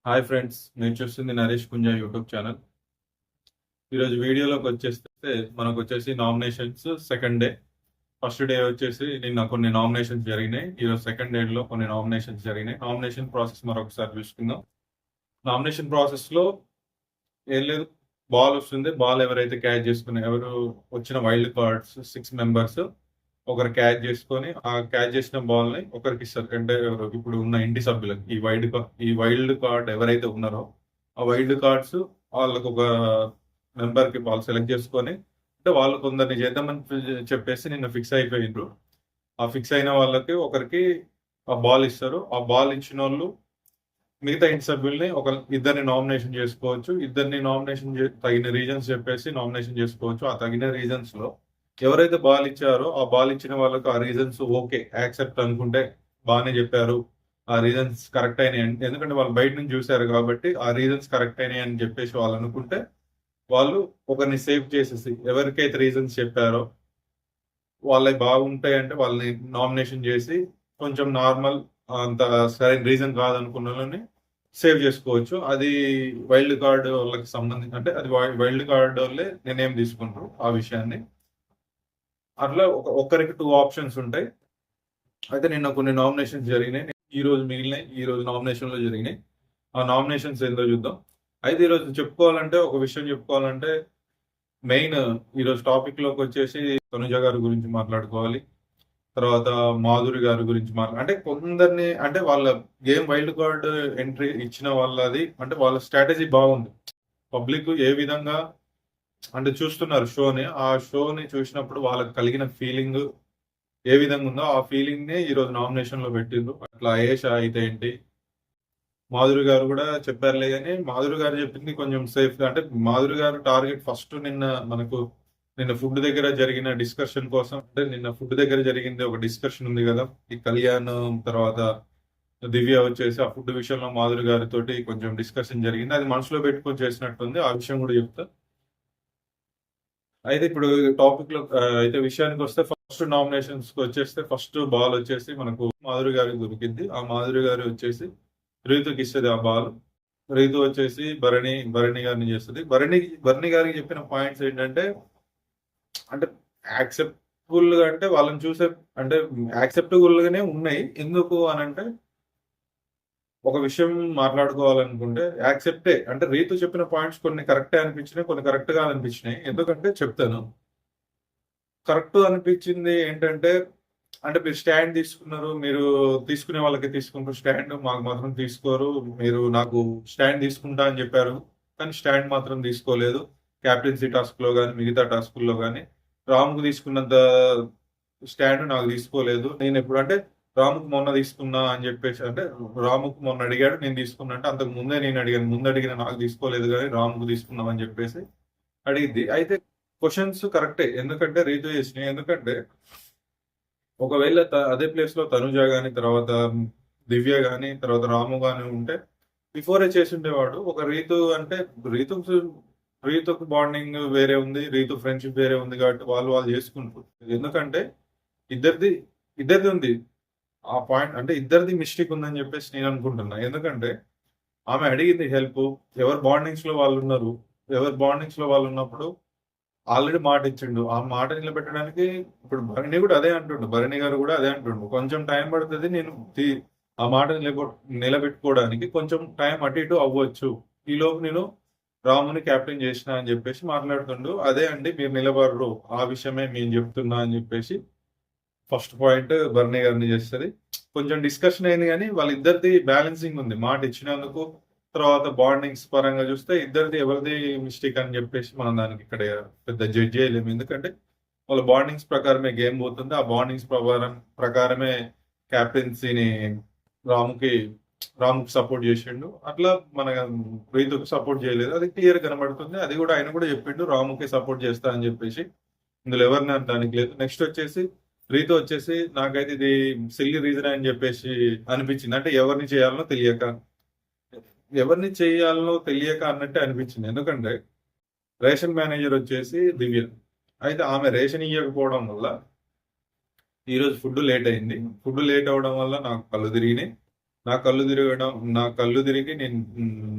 Hi friends, మీరు చూస్తుంది Naresh Punja YouTube channel. ఈరోజు వీడియోలోకి వచ్చేస్తే మనకు వచ్చేసి nominations second day. First day వచ్చేసి నిన్న కొన్ని నామినేషన్స్ జరిగినాయి. ఈరోజు సెకండ్ డేలో కొన్ని నామినేషన్స్ జరిగినాయి. నామినేషన్ ప్రాసెస్ మరొకసారి చూసుకుందాం. నామినేషన్ ప్రాసెస్లో ఏం లేదు, బాల్ వస్తుంది. బాల్ ఎవరైతే క్యాచ్ చేసుకుని ఎవరు వచ్చిన వైల్డ్ కార్డ్స్ 6 మెంబర్స్ ఒకరు క్యాచ్ చేసుకొని ఆ క్యాచ్ చేసిన బాల్ ని ఒకరికి ఇస్తారు. అంటే ఇప్పుడు ఉన్న ఇంటి సభ్యులకు ఈ వైల్డ్ కార్డ్ ఎవరైతే ఉన్నారో ఆ వైల్డ్ కార్డ్స్ వాళ్ళకు ఒక మెంబర్ కి బాల్ సెలెక్ట్ చేసుకొని, అంటే వాళ్ళు కొందరిని చేద్దామని చెప్పేసి నిన్న ఫిక్స్ అయిపోయిండ్రు. ఆ ఫిక్స్ అయిన వాళ్ళకి ఒకరికి ఆ బాల్ ఇస్తారు. ఆ బాల్ ఇచ్చిన వాళ్ళు మిగతా ఇంటి సభ్యుల్ని ఇద్దరిని నామినేషన్ చేసుకోవచ్చు. ఇద్దరిని నామినేషన్ తగిన రీజన్స్ చెప్పేసి నామినేషన్ చేసుకోవచ్చు. ఆ తగిన రీజన్స్ లో ఎవరైతే బాల్ ఇచ్చారో ఆ బాల్ ఇచ్చిన వాళ్ళకు ఆ రీజన్స్ ఓకే యాక్సెప్ట్ అనుకుంటే బాగానే చెప్పారు, ఆ రీజన్స్ కరెక్ట్ అయినాయి, ఎందుకంటే వాళ్ళు బయట నుంచి చూశారు కాబట్టి ఆ రీజన్స్ కరెక్ట్ అయినాయి అని చెప్పేసి వాళ్ళు అనుకుంటే వాళ్ళు ఒకరిని సేవ్ చేసేసి ఎవరికైతే రీజన్స్ చెప్పారో వాళ్ళకి బాగుంటాయి అంటే వాళ్ళని నామినేషన్ చేసి కొంచెం నార్మల్ అంత సరైన రీజన్ కాదనుకున్న వాళ్ళని సేవ్ చేసుకోవచ్చు. అది వైల్డ్ కార్డ్ వాళ్ళకి సంబంధించి, అంటే అది వైల్డ్ కార్డ్ వాళ్ళే నిర్ణయం తీసుకుంటారు ఆ విషయాన్ని. అట్లా ఒక్కరికి 2 ఆప్షన్స్ ఉంటాయి. అయితే నిన్న కొన్ని నామినేషన్స్ జరిగినాయి, ఈ రోజు మిగిలినాయి. ఈ రోజు నామినేషన్ లో జరిగినాయి. ఆ నామినేషన్స్ ఏందో చూద్దాం. అయితే ఈరోజు చెప్పుకోవాలంటే ఒక విషయం చెప్పుకోవాలంటే మెయిన్ ఈరోజు టాపిక్ లోకి వచ్చేసి తనుజ గారి గురించి మాట్లాడుకోవాలి. తర్వాత మాధురి గారి గురించి అంటే కొందరిని, అంటే వాళ్ళ గేమ్ వైల్డ్ కార్డ్ ఎంట్రీ ఇచ్చిన వాళ్ళది, అంటే వాళ్ళ స్ట్రాటజీ బాగుంది. పబ్లిక్ ఏ విధంగా అంటే చూస్తున్నారు షోని, ఆ షోని చూసినప్పుడు వాళ్ళకి కలిగిన ఫీలింగ్ ఏ విధంగా ఉందో ఆ ఫీలింగ్ ని ఈ రోజు నామినేషన్ లో పెట్టిండ్రు. అట్లా అయేష అయితే ఏంటి, మాధురి గారు కూడా చెప్పారులే, కానీ మాధురి గారు చెప్పింది కొంచెం సేఫ్ గా, అంటే మాధురి గారు టార్గెట్ ఫస్ట్ నిన్న ఫుడ్ దగ్గర జరిగిన డిస్కషన్ కోసం, అంటే నిన్న ఫుడ్ దగ్గర జరిగింది ఒక డిస్కషన్ ఉంది కదా, ఈ కళ్యాణ్ తర్వాత దివ్య వచ్చేసి ఆ ఫుడ్ విషయంలో మాధురి గారితో కొంచెం డిస్కషన్ జరిగింది. అది మనసులో పెట్టుకొని చేసినట్టుంది. ఆ విషయం కూడా చెప్తా. అయితే ఇప్పుడు టాపిక్ లో అయితే విషయానికి వస్తే ఫస్ట్ నామినేషన్స్ కి వచ్చేస్తే ఫస్ట్ బాల్ వచ్చేసి మనకు మాధురి గారికి దొరికింది. ఆ మాధురి గారి వచ్చేసి రీతుకి ఇస్తుంది ఆ బాల్. రీతు వచ్చేసి భరణి గారిని చేస్తుంది. భరణి గారికి చెప్పిన పాయింట్స్ ఏంటంటే, అంటే యాక్సెప్టబుల్ గా, అంటే వాళ్ళని చూసే, అంటే యాక్సెప్టబుల్ గానే ఉన్నాయి. ఎందుకు అని అంటే ఒక విషయం మాట్లాడుకోవాలనుకుంటే యాక్సెప్టే, అంటే రీతు చెప్పిన పాయింట్స్ కొన్ని కరెక్టే అనిపించినాయి, కొన్ని కరెక్ట్ గా అనిపించినాయి. ఎందుకంటే చెప్తాను. కరెక్ట్ అనిపించింది ఏంటంటే, అంటే మీరు స్టాండ్ తీసుకున్నారు, మీరు తీసుకునే వాళ్ళకి తీసుకుంటారు స్టాండ్, మాకు మాత్రం తీసుకోరు. మీరు నాకు స్టాండ్ తీసుకుంటా అని చెప్పారు, కానీ స్టాండ్ మాత్రం తీసుకోలేదు. క్యాప్టెన్సీ టాస్క్ లో కానీ మిగతా టాస్కుల్లో కానీ రాముకు తీసుకున్నంత స్టాండ్ నాకు తీసుకోలేదు. నేను ఎప్పుడు అంటే రాముకు మొన్న తీసుకున్నా అని చెప్పేసి, అంటే రాముకు మొన్న అడిగాడు నేను తీసుకున్నా అంటే అంతకు ముందే నేను అడిగాను, ముందు అడిగిన నాకు తీసుకోలేదు కానీ రాముకు తీసుకున్నాం అని చెప్పేసి అడిగింది. అయితే క్వశ్చన్స్ కరెక్టే, ఎందుకంటే రీతు చేసినాయి. ఎందుకంటే ఒకవేళ అదే ప్లేస్ లో తనుజ గాని, తర్వాత దివ్య గాని, తర్వాత రాము గాని ఉంటే బిఫోరే చేసి ఉండేవాడు. ఒక రీతు అంటే రీతు రీతుకు బాండింగ్ వేరే ఉంది, రీతు ఫ్రెండ్షిప్ వేరే ఉంది కాబట్టి వాళ్ళు చేసుకుంటారు. ఎందుకంటే ఇద్దరిది ఇద్దరిది ఉంది ఆ పాయింట్, అంటే ఇద్దరిది మిస్టేక్ ఉందని చెప్పేసి నేను అనుకుంటున్నా. ఎందుకంటే ఆమె అడిగింది హెల్ప్, ఎవరు బాండింగ్స్ లో వాళ్ళు ఉన్నారు, ఎవరు బాండింగ్స్ లో వాళ్ళు ఉన్నప్పుడు ఆల్రెడీ మాట ఇచ్చిండు. ఆ మాట నిలబెట్టడానికి ఇప్పుడు భరణి కూడా అదే అంటుండు, భరణి గారు కూడా అదే అంటుండు, కొంచెం టైం పడుతుంది, నేను ఆ మాట నిలబెట్టుకోవడానికి కొంచెం టైం అటు ఇటు అవ్వచ్చు, ఈలోపు నేను రాముని క్యాప్టెన్ చేసిన అని చెప్పేసి మాట్లాడుతుండు. అదే అండి మీరు నిలబడరు, ఆ విషయమే మేము చెప్తున్నా అని చెప్పేసి ఫస్ట్ పాయింట్ భరణి గారిని చేస్తుంది. కొంచెం డిస్కషన్ అయింది కానీ వాళ్ళిద్దరిది బ్యాలెన్సింగ్ ఉంది. మాట ఇచ్చినందుకు తర్వాత బాండింగ్స్ పరంగా చూస్తే ఇద్దరిది ఎవరిది మిస్టేక్ అని చెప్పేసి మనం దానికి ఇక్కడ పెద్ద జడ్జ్ చేయలేము. ఎందుకంటే వాళ్ళ బాండింగ్స్ ప్రకారమే గేమ్ పోతుంది. ఆ బాండింగ్స్ ప్రకారమే క్యాప్టెన్సీని రాముకి సపోర్ట్ చేసిండు. అట్లా మన రీతుకు సపోర్ట్ చేయలేదు, అది క్లియర్ కనబడుతుంది. అది కూడా ఆయన కూడా చెప్పిండు రాముకి సపోర్ట్ చేస్తా అని చెప్పేసి, ఇందులో ఎవరిని అనడానికి లేదు. నెక్స్ట్ వచ్చేసి రీతు వచ్చేసి నాకైతే ఇది సిల్లీ రీజన్ అని చెప్పేసి అనిపించింది. అంటే ఎవరిని చేయాలనో తెలియక అన్నట్టే అనిపించింది. ఎందుకంటే రేషన్ మేనేజర్ వచ్చేసి దివ్య. అయితే ఆమె రేషన్ ఇవ్వకపోవడం వల్ల ఈరోజు ఫుడ్ లేట్ అయింది. ఫుడ్ లేట్ అవడం వల్ల నాకు కళ్ళు తిరిగినాయి. నా కళ్ళు తిరిగి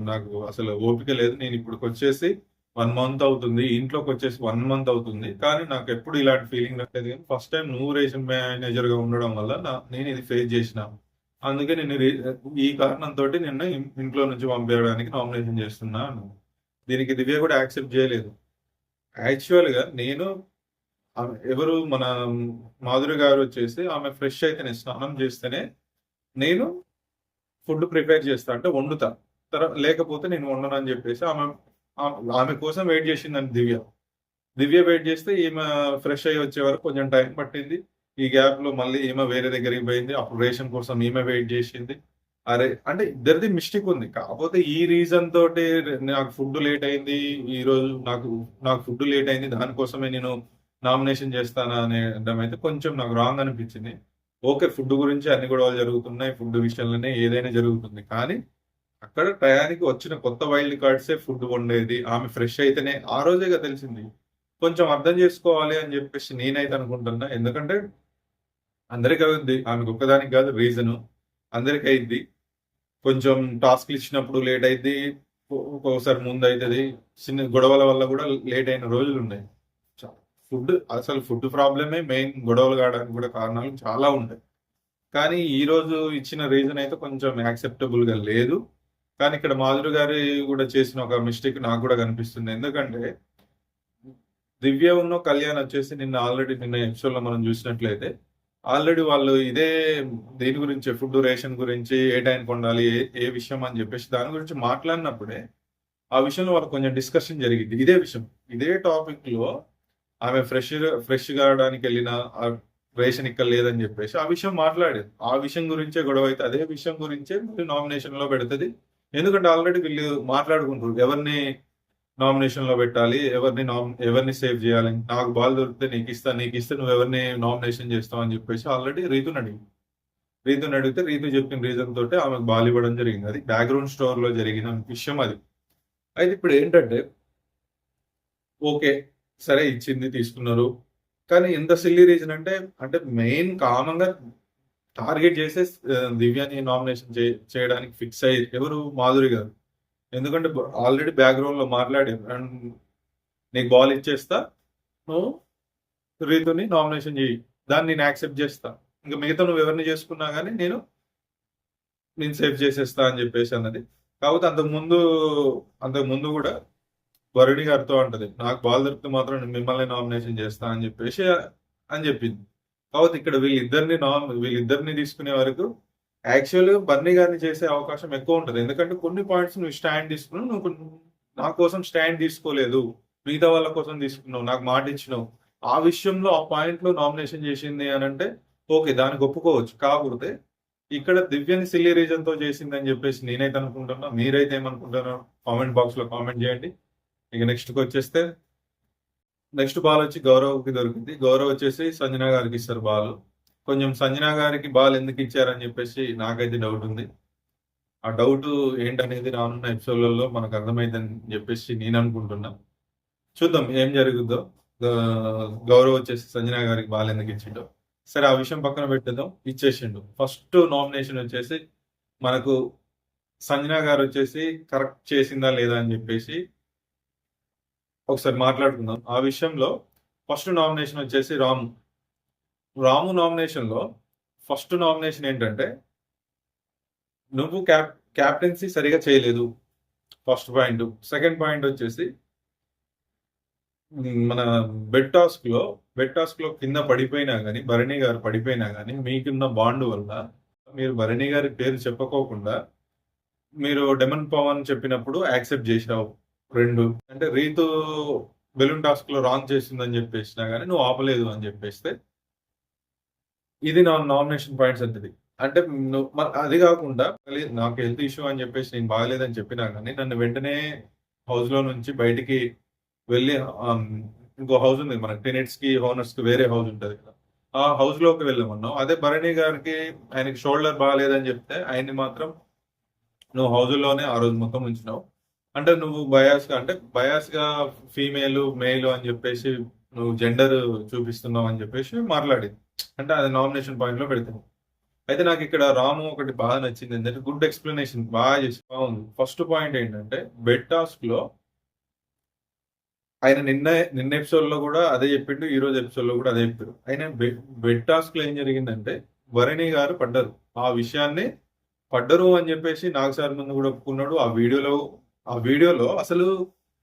నాకు అసలు ఓపిక లేదు. నేను ఇప్పటికొచ్చేసి 1 మంత్ అవుతుంది. ఇంట్లోకొచ్చేసి 1 మంత్ అవుతుంది. కానీ నాకెప్పుడు ఇలాంటి ఫీలింగ్ రాలేదు గానీ, ఫస్ట్ టైమ్ నువ్వు రేషన్ మేనేజర్‌గా ఉండడం వల్ల నేను ఇది ఫేస్ చేసినా. అందుకే నేను ఈ కారణంతోటి నిన్ను ఇంట్లో నుంచి పంపేయడానికి నామినేషన్ చేస్తున్నాను. దీనికి దివ్య కూడా యాక్సెప్ట్ చేయలేదు. యాక్చువల్‌గా నేను ఎవరు మన మాధురి గారొచ్చేసి ఆమె ఫ్రెష్ అయితేనే స్నానం చేస్తేనే నేను ఫుడ్ ప్రిపేర్ చేస్తా. అంటే వండుతా. లేకపోతే నేను వండనని చెప్పేసి ఆమె కోసం వెయిట్ చేసిందండి దివ్య. దివ్య వెయిట్ చేస్తే ఈమె ఫ్రెష్ అయ్యి వచ్చే వరకు కొంచెం టైం పట్టింది. ఈ గ్యాప్‌లో మళ్ళీ ఈమె వేరే దగ్గరికి పోయింది. అప్పుడు రేషన్ కోసం ఈమె వెయిట్ చేసింది. అరే! అంటే ఇద్దరిది మిస్టేక్ ఉంది. కాకపోతే ఈ రీజన్ తోటి నాకు ఫుడ్ లేట్ అయింది. ఈరోజు నాకు ఫుడ్ లేట్ అయింది. దానికోసమే నేను నామినేషన్ చేస్తానా అనడం అయితే కొంచెం నాకు రాంగ్ అనిపించింది. ఓకే. ఫుడ్ గురించి అన్ని గొడవలు జరుగుతున్నాయి. ఫుడ్ విషయంలోనే ఏదైనా జరుగుతుంది. కానీ అక్కడ టయానికి వచ్చిన కొత్త వైల్డ్ కార్డ్సే ఫుడ్ వండేది. ఆమె ఫ్రెష్ అయితేనే ఆ రోజేగా తెలిసింది. కొంచెం అర్థం చేసుకోవాలి అని చెప్పేసి నేనైతే అనుకుంటున్నా. ఎందుకంటే అందరికి అవుద్ది. ఆమెకు ఒక్కదానికి కాదు రీజను. అందరికి అయిద్ది. కొంచెం టాస్క్‌లు ఇచ్చినప్పుడు లేట్ అయిద్ది. ఒక్కొక్కసారి ముందయితది. చిన్న గొడవల వల్ల కూడా లేట్ అయిన రోజులున్నాయి. చ అసలు ఫుడ్ ప్రాబ్లమే మెయిన్ గొడవలు కావడానికి కూడా కారణాలు చాలా ఉంటాయి. కానీ ఈరోజు ఇచ్చిన రీజన్ అయితే కొంచెం యాక్సెప్టబుల్‌గా లేదు. కానీ ఇక్కడ మాధురి గారు కూడా చేసిన ఒక మిస్టేక్ నాకు కూడా కనిపిస్తుంది. ఎందుకంటే దివ్య కళ్యాణ్ వచ్చేసి నిన్న ఎపిసోడ్‌లో మనం చూసినట్లయితే ఆల్రెడీ వాళ్ళు దీని గురించే ఫుడ్ రేషన్ గురించి ఏ టైంకి వండాలి, ఏ విషయం అని చెప్పేసి దాని గురించి మాట్లాడినప్పుడే ఆ విషయంలో వాళ్ళకి కొంచెం డిస్కషన్ జరిగింది. ఇదే విషయం. ఇదే టాపిక్‌లో ఆమె ఫ్రెష్ కావడానికి వెళ్ళిన రేషన్ ఇక్కడ లేదని చెప్పేసి ఆ విషయం మాట్లాడేది. ఆ విషయం గురించే గొడవ అయితే అదే విషయం గురించే మళ్ళీ నామినేషన్‌లో పెడతది. ఎందుకంటే ఆల్రెడీ వీళ్ళు మాట్లాడుకుంటారు. ఎవరిని నామినేషన్‌లో పెట్టాలి, ఎవరిని సేవ్ చేయాలి. నాకు బాల్ దొరికితే నీకిస్తే నువ్వు ఎవరిని నామినేషన్ చేస్తావు అని చెప్పేసి ఆల్రెడీ రీతుని అడిగితే రీతు చెప్పిన రీజన్ తోటి ఆమెకు బాల్ ఇవ్వడం జరిగింది. అది బ్యాక్‌గ్రౌండ్ స్టోరీలో జరిగిన విషయం అది. అయితే ఇప్పుడు ఏంటంటే ఓకే. సరే ఇచ్చింది తీసుకున్నారు. కానీ ఎంత సిల్లీ రీజన్ అంటే మెయిన్ కామన్‌గా టార్గెట్ చేసే దివ్యని నామినేషన్ చేయడానికి ఫిక్స్ అయ్యి ఎవరు మాధురి గారు. ఎందుకంటే ఆల్రెడీ బ్యాక్‌గ్రౌండ్‌లో మాట్లాడారు. అండ్ నీకు బాల్ ఇచ్చేస్తా. నువ్వు రీతుని నామినేషన్ చెయ్యి. దాన్ని నేను యాక్సెప్ట్ చేస్తా. ఇంక మిగతా నువ్వు ఎవరిని చేసుకున్నా గానీ నేను సేవ్ చేసేస్తా అని చెప్పేసి అన్నది. కాకపోతే అంతకుముందు కూడా వరుణి గారితో అంటది. నాకు బాల్ దొరికితే మాత్రం నేను మిమ్మల్ని నామినేషన్ చేస్తా అని చెప్పేసి అని చెప్పింది. కాకపోతే ఇక్కడ వీళ్ళిద్దరిని తీసుకునే వరకు యాక్చువల్‌గా బర్నీ గారిని చేసే అవకాశం ఎక్కువ ఉంటది. ఎందుకంటే కొన్ని పాయింట్స్ నువ్వు స్టాండ్ తీసుకున్నావు. నువ్వు నా కోసం స్టాండ్ తీసుకోలేదు. మిగతా వాళ్ళ కోసం తీసుకున్నావు. నాకు మాట ఇచ్చినావు. ఆ విషయంలో ఆ పాయింట్‌లో నామినేషన్ చేసింది అనంటే ఓకే. దానికి ఒప్పుకోవచ్చు. కాకపోతే ఇక్కడ దివ్యని సిల్లీ రీజన్‌తో చేసిందని చెప్పేసి నేనైతే అనుకుంటున్నా. మీరైతే ఏమనుకుంటున్నారు? కామెంట్ బాక్స్‌లో కామెంట్ చేయండి. ఇక నెక్స్ట్‌కొచ్చేస్తే నెక్స్ట్ బాల్ వచ్చి గౌరవ్‌కి దొరికింది. గౌరవ్ వచ్చేసి సంజన గారికి ఇస్తారు బాల్. కొంచెం సంజన గారికి బాల్ ఎందుకు ఇచ్చారని చెప్పేసి నాకైతే డౌట్ ఉంది. ఆ డౌట్ ఏంటనేది రానున్న ఎపిసోడ్‌లలో మనకు అర్థమైందని చెప్పేసి నేను అనుకుంటున్నా. చూద్దాం ఏం జరుగుద్దో. గౌరవ్ వచ్చేసి సంజన గారికి బాల్ ఎందుకు ఇచ్చిండో. సరే ఆ విషయం పక్కన పెట్టేద్దాం. ఇచ్చేసిండు. ఫస్ట్ నామినేషన్ వచ్చేసి మనకు సంజన గారు వచ్చేసి కరెక్ట్ చేసిందా లేదా అని చెప్పేసి ఒకసారి మాట్లాడుకుందాం. ఆ విషయంలో ఫస్ట్ నామినేషన్ వచ్చేసి రాము నామినేషన్‌లో ఫస్ట్ నామినేషన్ ఏంటంటే నువ్వు క్యాప్టెన్సీ సరిగా చేయలేదు. First point. సెకండ్ పాయింట్ వచ్చేసి మన బెడ్ టాస్క్‌లో కింద పడిపోయినా గాని, భరణి గారు పడిపోయినా గాని మీకున్న బాండ్ వల్ల మీరు భరణి గారి పేరు చెప్పుకోకుండా మీరు డెమన్ పవన్ చెప్పినప్పుడు యాక్సెప్ట్ చేశావు. 2 అంటే రీతు బెలూన్ టాస్క్‌లో రాంగ్ చేసిందని చెప్పేసినా గాని నువ్వు ఆపలేదు అని చెప్పేస్తే ఇది నా నామినేషన్ పాయింట్స్ అంతది. అంటే అది కాకుండా నాకు హెల్త్ ఇష్యూ అని చెప్పేసి నేను బాగాలేదని చెప్పినా గాని నన్ను వెంటనే హౌస్‌లో నుంచి బయటికి వెళ్ళి ఇంకో హౌస్ ఉంది మనకి టెనెంట్స్‌కి, ఓనర్స్‌కి వేరే హౌస్ ఉంటది కదా! ఆ హౌస్‌లోకి వెళ్ళమన్నావు. అదే భరణి గారికి ఆయనకి షోల్డర్ బాగాలేదని చెప్తే ఆయన్ని మాత్రం నువ్వు హౌస్‌లోనే ఆ రోజు మొత్తం ఉంచినావు. అంటే నువ్వు బయాస్‌గా ఫీమేల్, మేల్ అని చెప్పేసి నువ్వు జెండర్ చూపిస్తున్నావు అని చెప్పేసి మాట్లాడింది. అంటే అది నామినేషన్ పాయింట్‌లో పెడుతున్నావు. అయితే నాకు ఇక్కడ రాము ఒకటి బాగా నచ్చింది ఏంటంటే గుడ్ ఎక్స్ప్లెనేషన్ బాగా చేసి బాగుంది. ఫస్ట్ పాయింట్ ఏంటంటే బెడ్ టాస్క్ లో ఆయన నిన్న ఎపిసోడ్ లో కూడా అదే చెప్పిండు, ఈ రోజు ఎపిసోడ్ లో కూడా అదే చెప్పారు. ఆయన బెడ్ టాస్క్ లో ఏం జరిగిందంటే భరణి గారు పడ్డారు. ఆ విషయాన్ని పడ్డరు అని చెప్పేసి నాగ్ సార్ ముందు కూడా ఒప్పుకున్నాడు. ఆ వీడియోలో అసలు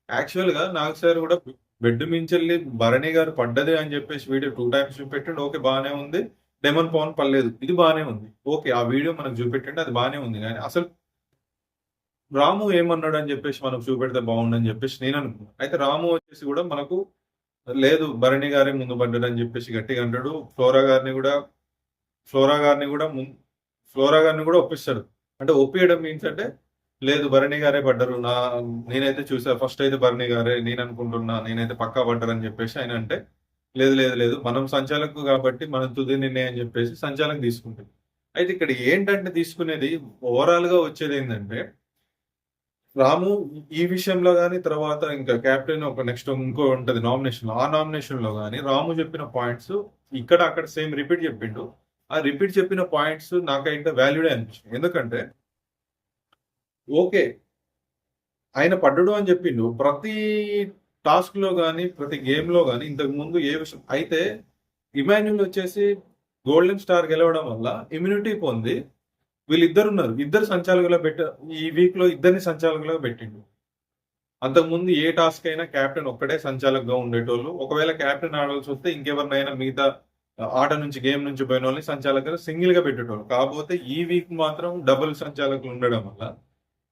యాక్చువల్ గా నాగ్ సార్ కూడా బెడ్ మించెల్లి భరణి గారు పడ్డది అని చెప్పేసి వీడియో 2 టైమ్స్ చూపెట్టిండు. ఓకే, బాగానే ఉంది. డెమన్ పవన్ పడలేదు, ఇది బాగానే ఉంది. ఓకే, ఆ వీడియో మనకు చూపెట్టిండు, అది బాగానే ఉంది. కానీ అసలు రాము ఏమన్నాడు అని చెప్పేసి మనకు చూపెడితే బాగుండని చెప్పేసి నేను అనుకున్నాను. అయితే రాము వచ్చేసి కూడా మనకు లేదు భరణి గారే ముందు పడ్డాడు అని చెప్పేసి గట్టిగా అంటాడు. ఫ్లోరా గారిని కూడా ఫ్లోరా గారిని కూడా ఒప్పిస్తాడు. అంటే ఒప్పియడం మీన్స్ అంటే లేదు భరణి గారే పడ్డరు, నేనైతే చూసా, ఫస్ట్ అయితే భరణి గారే, నేను అనుకుంటున్నా, నేనైతే పక్కా పడ్డారు అని చెప్పేసి ఆయన అంటే లేదు లేదు లేదు మనం సంచాలకు కాబట్టి మనం తుది నిర్ణయం అని చెప్పేసి సంచాలకు తీసుకుంటుంది. అయితే ఇక్కడ ఏంటంటే తీసుకునేది ఓవరాల్ గా వచ్చేది ఏంటంటే రాము ఈ విషయంలో గానీ, తర్వాత ఇంకా కెప్టెన్ ఒక నెక్స్ట్ ఇంకో ఉంటది నామినేషన్. ఆ నామినేషన్ లో గానీ రాము చెప్పిన పాయింట్స్ ఇక్కడ అక్కడ సేమ్ రిపీట్ చెప్పిండు. ఆ రిపీట్ చెప్పిన పాయింట్స్ నాకైతే వాల్యూడే అనిపించింది. ఎందుకంటే ఓకే, ఆయన పడ్డడు అని చెప్పిండు. ప్రతి టాస్క్ లో గానీ, ప్రతి గేమ్ లో గానీ ఇంతకు ముందు ఏ విషయం అయితే ఇమాన్యుల్ వచ్చేసి గోల్డెన్ స్టార్ గెలవడం వల్ల ఇమ్యూనిటీ పొంది వీళ్ళిద్దరు ఉన్నారు. ఇద్దరు సంచాలకులుగా ఈ వీక్ లో ఇద్దరిని సంచాలకులుగా పెట్టిండు. అంతకుముందు ఏ టాస్క్ అయినా కెప్టెన్ ఒక్కడే సంచాలకుగా ఉండేటోళ్ళు. ఒకవేళ కెప్టెన్ ఆడాల్సి వస్తే ఇంకెవరినైనా మిగతా ఆట నుంచి గేమ్ నుంచి పోయిన వాళ్ళని సంచాలకులు సింగిల్ గా పెట్టేటోళ్ళు. కాకపోతే ఈ వీక్ మాత్రం డబుల్ సంచాలకులు ఉండడం వల్ల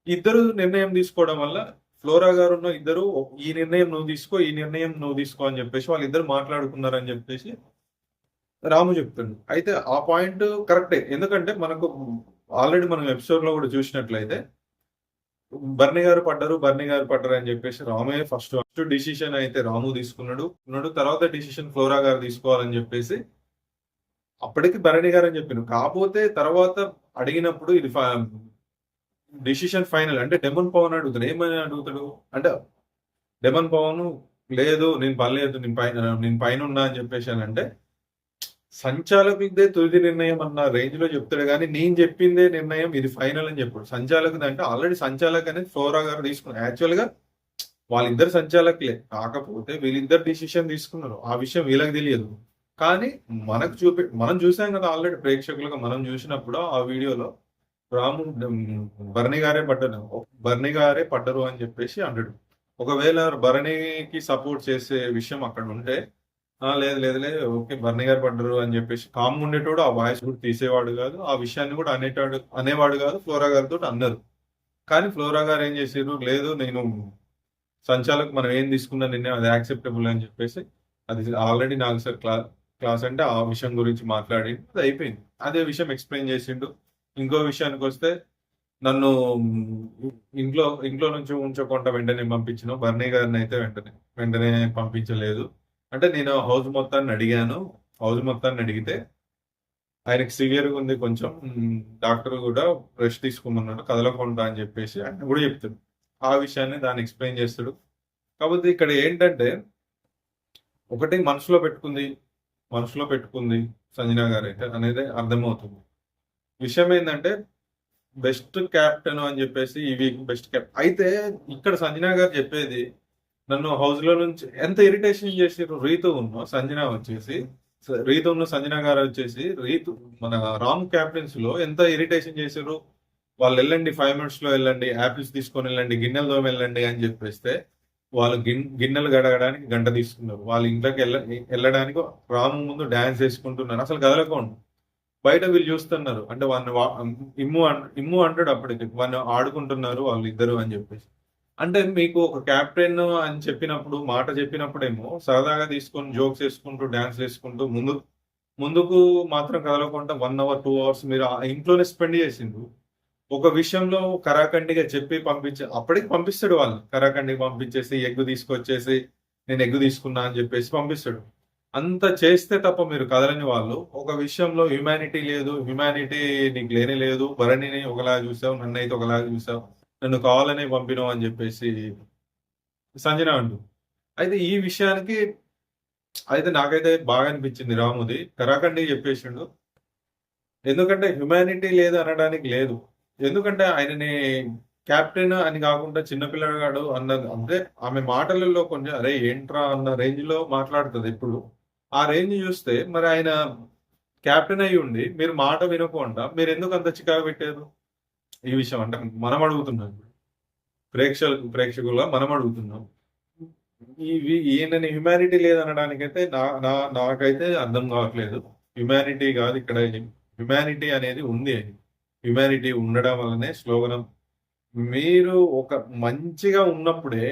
ఇద్దరు నిర్ణయం తీసుకోవడం వల్ల ఫ్లోరా గారు ఉన్న ఇద్దరు ఈ నిర్ణయం నువ్వు తీసుకో, ఈ నిర్ణయం నువ్వు తీసుకో అని చెప్పేసి వాళ్ళిద్దరు మాట్లాడుకున్నారని చెప్పేసి రాము చెప్తుండు. అయితే ఆ పాయింట్ కరెక్టే. ఎందుకంటే మనకు ఆల్రెడీ మనం ఎపిసోడ్ లో కూడా చూసినట్లయితే బర్ని గారు పడ్డారు అని చెప్పేసి రామే ఫస్ట్ డిసిషన్ అయితే రాము తీసుకున్నాడు. తర్వాత డిసిషన్ ఫ్లోరా గారు తీసుకోవాలని చెప్పేసి అప్పటికి భరణి గారు అని చెప్పిండు. కాకపోతే తర్వాత అడిగినప్పుడు ఇది డిసిషన్ ఫైనల్ అంటే డెమన్ పవన్ అడుగుతాడు. ఏమని అడుగుతాడు అంటే డెమన్ పవన్ లేదు నేను పర్లేదు, నేను పైన ఉన్నా అని చెప్పేసి అని అంటే సంచాలకుదే తుది నిర్ణయం అన్న రేంజ్ లో చెప్తాడు. కానీ నేను చెప్పిందే నిర్ణయం, ఇది ఫైనల్ అని చెప్పాడు. సంచాలకుది అంటే ఆల్రెడీ సంచాలక్ అనేది ఫ్లోరా గారు తీసుకున్నారు. యాక్చువల్ గా వాళ్ళిద్దరు సంచాలకులే, కాకపోతే వీళ్ళిద్దరు డిసిషన్ తీసుకున్నారు. ఆ విషయం వీళ్ళకి తెలియదు. కానీ మనం చూసాం కదా ఆల్రెడీ ప్రేక్షకులుగా మనం చూసినప్పుడు ఆ వీడియోలో రాము భరణి గారే పడ్డరు అని చెప్పేసి అంటాడు. ఒకవేళ భరణికి సపోర్ట్ చేసే విషయం అక్కడ ఉంటే లేదు లేదు లేదు ఓకే భరణి గారు పడ్డరు అని చెప్పేసి కామ్ ఉండేటోడు, ఆ వాయిస్ కూడా తీసేవాడు కాదు, ఆ విషయాన్ని కూడా అనేవాడు కాదు. ఫ్లోరా గారితో అన్నారు. కానీ ఫ్లోరా గారు ఏం చేసారు, లేదు నేను సంచాలకు మనం ఏం తీసుకున్నా నిన్నే అది యాక్సెప్టబుల్ అని చెప్పేసి అది ఆల్రెడీ నాకు సార్ క్లాస్ అంటే ఆ విషయం గురించి మాట్లాడి అది అయిపోయింది. అదే విషయం ఎక్స్ప్లెయిన్ చేసిండు. ఇంకో విషయానికి వస్తే నన్ను ఇంట్లో నుంచి ఉంచకుండా వెంటనే పంపించిన బర్నీ గారిని అయితే వెంటనే పంపించలేదు. అంటే నేను హౌస్ మొత్తాన్ని అడిగితే ఆయనకి సివియర్గా ఉంది కొంచెం, డాక్టర్ కూడా రెస్ట్ తీసుకోమన్నాడు, కదలకుండా అని చెప్పేసి ఆయన కూడా చెప్తాడు. ఆ విషయాన్ని దాన్ని ఎక్స్ప్లెయిన్ చేస్తాడు. కాకపోతే ఇక్కడ ఏంటంటే ఒకటి మనసులో పెట్టుకుంది సంజనా గారు అయితే అనేది అర్థమవుతుంది. విషయం ఏంటంటే బెస్ట్ కెప్టెన్ అని చెప్పేసి ఈ వీక్ బెస్ట్ కెప్టెన్ అయితే ఇక్కడ సంజనా గారు చెప్పేది నన్ను హౌస్ లో నుంచి ఎంత ఇరిటేషన్ చేసారు. సంజనా గారు వచ్చేసి మన రామ్ క్యాప్టెన్స్ లో ఎంత ఇరిటేషన్ చేశారు. వాళ్ళు వెళ్ళండి 5 minutes లో వెళ్ళండి, యాపిల్స్ తీసుకొని వెళ్ళండి, గిన్నెల దోమ వెళ్ళండి అని చెప్పేస్తే వాళ్ళు గిన్నెలు గడగడానికి గంట తీసుకున్నారు. వాళ్ళ ఇంట్లోకి వెళ్ళడానికి రాము ముందు డాన్స్ వేసుకుంటున్నారు, అసలు కదలకుండా. బయట వీళ్ళు చూస్తున్నారు అంటే ఇమ్ము అంటాడు అప్పటికి వాళ్ళు ఆడుకుంటున్నారు వాళ్ళు ఇద్దరు అని చెప్పేసి. అంటే మీకు ఒక కెప్టెన్ అని చెప్పినప్పుడు మాట చెప్పినప్పుడేమో సరదాగా తీసుకొని జోక్స్ వేసుకుంటూ డాన్స్ వేసుకుంటూ ముందుకు మాత్రం కదలకుండా 1 hour 2 hours మీరు ఇంట్లోనే స్పెండ్ చేసిండ్రు. ఒక విషయంలో కరాఖండిగా చెప్పి అప్పటికి పంపిస్తాడు. వాళ్ళు కరాఖండికి పంపించేసి నేను ఎగ్గు తీసుకున్నా అని చెప్పేసి పంపిస్తాడు. అంత చేస్తే తప్ప మీరు కదలని వాళ్ళు ఒక విషయంలో హ్యుమానిటీ నీకు లేనే లేదు, భరణిని ఒకలాగా చూసావు, నన్ను అయితే ఒకలాగా చూసావు, నన్ను కావాలనే పంపినావు అని చెప్పేసి సంజన అంటూ. అయితే ఈ విషయానికి అయితే నాకైతే బాగా అనిపించింది రాముది. కరాఖండి చెప్పేసిండు ఎందుకంటే హ్యుమానిటీ లేదు అనడానికి లేదు. ఎందుకంటే ఆయనని కెప్టెన్ అని కాకుండా చిన్న పిల్లగాడు అన్నది అంటే ఆమె మాటలలో కొంచెం అరే ఏంట్రా అన్న రేంజ్ లో మాట్లాడుతుంది ఎప్పుడు. ఆ రేంజ్ చూస్తే మరి ఆయన కెప్టెన్ అయ్యి ఉండి మీరు మాట వినకుండా మీరు ఎందుకు అంత చికాకు పెట్టారు ఈ విషయం అంటే మనం అడుగుతున్నాం. ప్రేక్షకుల మనం అడుగుతున్నాం. ఈయనని హ్యుమానిటీ లేదనడానికైతే నాకైతే అర్థం కావట్లేదు. హ్యుమానిటీ కాదు ఇక్కడ, హ్యుమానిటీ అనేది ఉంది. హ్యుమానిటీ ఉండడం వల్లనే స్లోగనం. మీరు ఒక మంచిగా ఉన్నప్పుడే,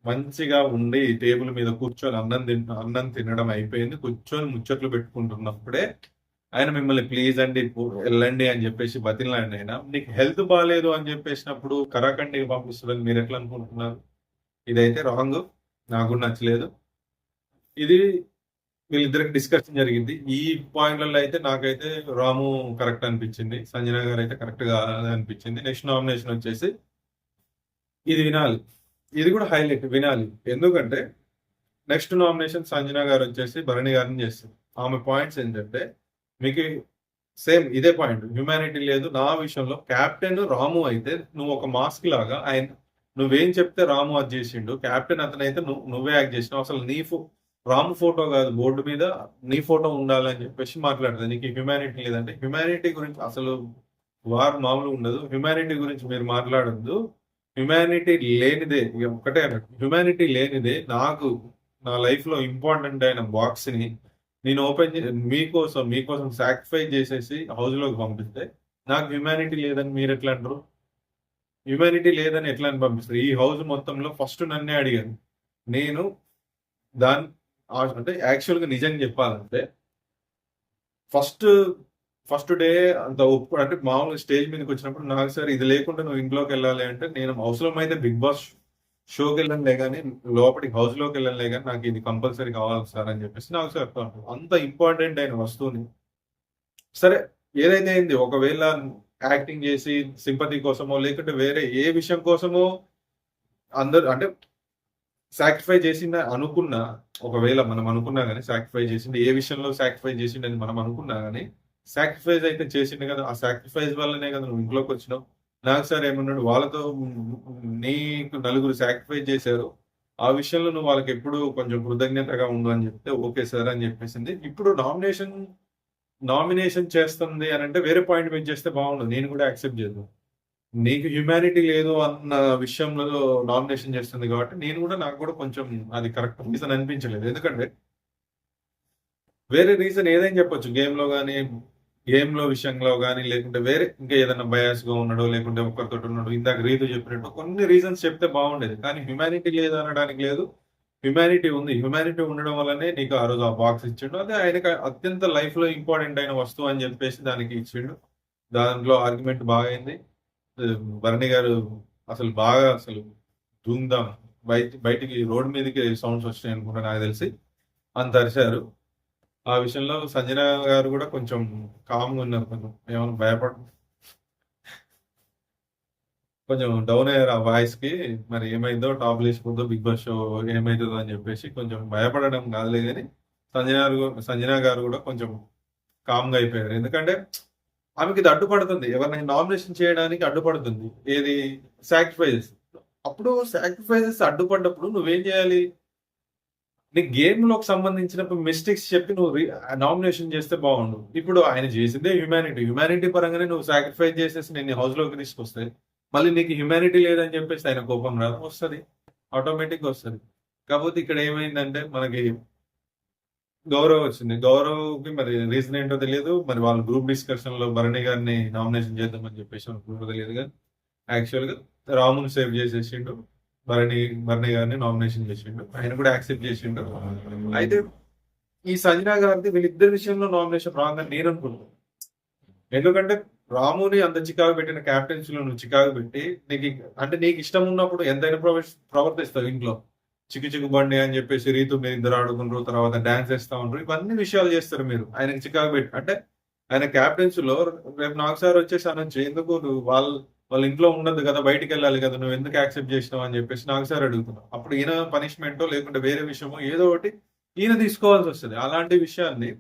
మంచిగా ఉండి టేబుల్ మీద కూర్చొని అన్నం తినడం అయిపోయింది. కూర్చొని ముచ్చట్లు పెట్టుకుంటున్నప్పుడే ఆయన మిమ్మల్ని ప్లీజ్ అండి వెళ్ళండి అని చెప్పేసి బతిలాండి. అయినా నీకు హెల్త్ బాగాలేదు అని చెప్పేసినప్పుడు కరాకండికి పంపిస్తుందని మీరు ఎట్లా అనుకుంటున్నారు? ఇదైతే రాంగ్, నాకు నచ్చలేదు. ఇది వీళ్ళిద్దరికి డిస్కషన్ జరిగింది. ఈ పాయింట్లలో అయితే నాకైతే రాము కరెక్ట్ అనిపించింది, సంజన గారు అయితే కరెక్ట్ గా అనిపించింది. నెక్స్ట్ నామినేషన్ వచ్చేసి ఇది వినాలి, ఇది కూడా హైలైట్ వినాలి. ఎందుకంటే నెక్స్ట్ నామినేషన్ సంజన గారు వచ్చేసి భరణి గారిని చేస్తుంది. ఆమె పాయింట్స్ ఏంటంటే మీకు సేమ్ ఇదే పాయింట్, హ్యుమానిటీ లేదు. నా విషయంలో కెప్టెన్ రాము అయితే నువ్వు ఒక మాస్క్ లాగా ఆయన నువ్వేం చెప్తే రాము అది చేసిండు. కెప్టెన్ అతనైతే నువ్వే యాక్ట్ చేసినావు. అసలు నీ రాము ఫోటో కాదు బోర్డు మీద నీ ఫోటో ఉండాలని చెప్పేసి మాట్లాడుతుంది. నీకు హ్యుమానిటీ లేదంటే హ్యుమానిటీ గురించి అసలు వారు మామూలు ఉండదు. హ్యుమానిటీ గురించి మీరు మాట్లాడద్దు. హ్యుమానిటీ లేనిదే ఒకటే అన్నట్టు, హ్యుమానిటీ లేనిదే నాకు నా లైఫ్ లో ఇంపార్టెంట్ అయిన బాక్స్ ని నేను ఓపెన్ మీకోసం సాక్రిఫైస్ చేసేసి హౌస్ లోకి పంపిస్తే నాకు హ్యుమానిటీ లేదని మీరు ఎట్లా అంటారు? హ్యుమానిటీ లేదని ఎట్లా అని పంపిస్తారు? ఈ హౌస్ మొత్తంలో ఫస్ట్ నన్నే అడిగాను. నేను దాని అంటే యాక్చువల్గా నిజంగా చెప్పాలంటే ఫస్ట్ డే అంత ఒప్పుడు అంటే మామూలుగా స్టేజ్ మీదకి వచ్చినప్పుడు నాకు సార్ ఇది లేకుండా నువ్వు ఇంట్లోకి వెళ్ళాలి అంటే నేను అవసరం అయితే బిగ్ బాస్ షోకి వెళ్ళనులే కానీ లోపలికి హౌస్ లోకి వెళ్ళనులే కానీ నాకు ఇది కంపల్సరీ కావాలి సార్ అని చెప్పేసి నాకు సార్ అంత ఇంపార్టెంట్ అయిన వస్తువుని సరే ఏదైతే అయింది. ఒకవేళ యాక్టింగ్ చేసి సింపతి కోసమో లేకుంటే వేరే ఏ విషయం కోసమో అందరు అంటే సాక్రిఫై చేసింది అనుకున్నా, ఒకవేళ మనం అనుకున్నా కానీ సాక్రిఫై చేసింది ఏ విషయంలో సాక్రిఫై చేసింది అని మనం అనుకున్నా కానీ సాక్రిఫైస్ అయితే చేసిండు కదా. ఆ సాక్రిఫైస్ వల్లనే కదా నువ్వు ఇంట్లోకి వచ్చినావు. నాకు సార్ ఏమన్నాడు, వాళ్ళతో నీకు నలుగురు సాక్రిఫైస్ చేశారు, ఆ విషయంలో నువ్వు వాళ్ళకి ఎప్పుడు కొంచెం కృతజ్ఞతగా ఉండు అని చెప్తే ఓకే సార్ అని చెప్పేసింది. ఇప్పుడు నామినేషన్ చేస్తుంది అని అంటే వేరే పాయింట్ మీద చేస్తే బాగుండదు, నేను కూడా యాక్సెప్ట్ చేద్దాం. నీకు హ్యుమానిటీ లేదు అన్న విషయంలో నామినేషన్ చేస్తుంది కాబట్టి నాకు కూడా కొంచెం అది కరెక్ట్ రీజన్ అనిపించలేదు. ఎందుకంటే వేరే రీజన్ ఏదైనా చెప్పొచ్చు, గేమ్ లో విషయంలో కానీ లేకుంటే వేరే ఇంకా ఏదైనా బయాస్ గా ఉన్నాడో లేకుంటే ఒక్కరితో ఉన్నాడు, ఇందాక రీతు చెప్పినట్టు కొన్ని రీజన్స్ చెప్తే బాగుండేది. కానీ హ్యుమానిటీ లేదు అనడానికి లేదు, హ్యుమానిటీ ఉంది. హ్యుమానిటీ ఉండడం వల్లనే నీకు ఆ రోజు ఆ బాక్స్ ఇచ్చిండు. అదే ఆయనకి అత్యంత లైఫ్ లో ఇంపార్టెంట్ అయిన వస్తువు అని చెప్పేసి దానికి ఇచ్చిండు. దాంట్లో ఆర్గ్యుమెంట్ బాగా అయింది. భరణి గారు అసలు ధూమ్ధాం బయటికి రోడ్ మీదకి సౌండ్స్ వచ్చినాయి అనుకుంటా నాకు తెలిసి, అంత అరిశారు. ఆ విషయంలో సంజన గారు కూడా కొంచెం కామ్గా ఉన్నారు, కొంచెం ఏమైనా కొంచెం డౌన్ అయ్యారు ఆ వాయిస్ కి. మరి ఏమైందో టాప్ లేచిపోతుందో బిగ్ బాస్ షో ఏమైతుందో అని చెప్పేసి కొంచెం భయపడడం కాదులే కానీ సంజన గారు కూడా కొంచెం కామ్గా అయిపోయారు. ఎందుకంటే ఆమెకి ఇది అడ్డుపడుతుంది, ఎవరిని నామినేషన్ చేయడానికి అడ్డుపడుతుంది. ఏది సాక్రిఫైజెస్. అప్పుడు సాక్రిఫైజెస్ అడ్డుపడ్డప్పుడు నువ్వేం చేయాలి? నీ గేమ్ లోకి సంబంధించినప్పుడు మిస్టేక్స్ చెప్పి నువ్వు నామినేషన్ చేస్తే బాగుండు. ఇప్పుడు ఆయన చేసిందే హ్యుమానిటీ పరంగానే నువ్వు సాక్రిఫైస్ చేసేసి నేను హౌస్ లోకి తీసుకొస్తే మళ్ళీ నీకు హ్యుమానిటీ లేదని చెప్పేసి ఆయన కోపం రాదు, వస్తుంది, ఆటోమేటిక్ వస్తుంది. కాకపోతే ఇక్కడ ఏమైందంటే మనకి గౌరవ్ వచ్చింది. గౌరవ్కి మరి రీజన్ ఏంటో తెలియదు. మరి వాళ్ళ గ్రూప్ డిస్కషన్ లో భరణి గారిని నామినేషన్ చేద్దామని చెప్పేసి అనుకుంటూ తెలియదు. కానీ యాక్చువల్ గా రాముని సేవ్ చేసేసిండు, భరణి గారిని నామినేషన్ చేసిండు, ఆయన కూడా యాక్సెప్ట్ చేసిండు. అయితే ఈ సంజన గారిది వీళ్ళిద్దరి విషయంలో నామినేషన్ రాంగ్ అని నేను అనుకుంటున్నాను. ఎందుకంటే రాముని అంత చికాకు పెట్టిన క్యాప్టెన్సీ లో నువ్వు చికాకు పెట్టి నీకు ఇష్టం ఉన్నప్పుడు ఎంతైనా ప్రవర్తిస్తావు. ఇంట్లో చిక్కు బండి అని చెప్పేసి రీతు మీరు ఇద్దరు ఆడుకుంటారు, తర్వాత డాన్స్ వేస్తా ఉంటారు, ఇవన్నీ విషయాలు చేస్తారు మీరు. ఆయనకి చికాకు పెట్టి అంటే ఆయన క్యాప్టెన్సీలో రేపు నాకు సార్ వచ్చేసి అనొచ్చు, ఎందుకు నువ్వు వాళ్ళ ఇంట్లో ఉండదు కదా, బయటికి వెళ్ళాలి కదా, నువ్వు ఎందుకు యాక్సెప్ట్ చేసినావు అని చెప్పేసి నాకు సార్ అడుగుతున్నావు. అప్పుడు ఈయన పనిష్మెంటో లేకుంటే వేరే విషయమో ఏదో ఒకటి ఈయన తీసుకోవాల్సి వస్తుంది. అలాంటి విషయాన్ని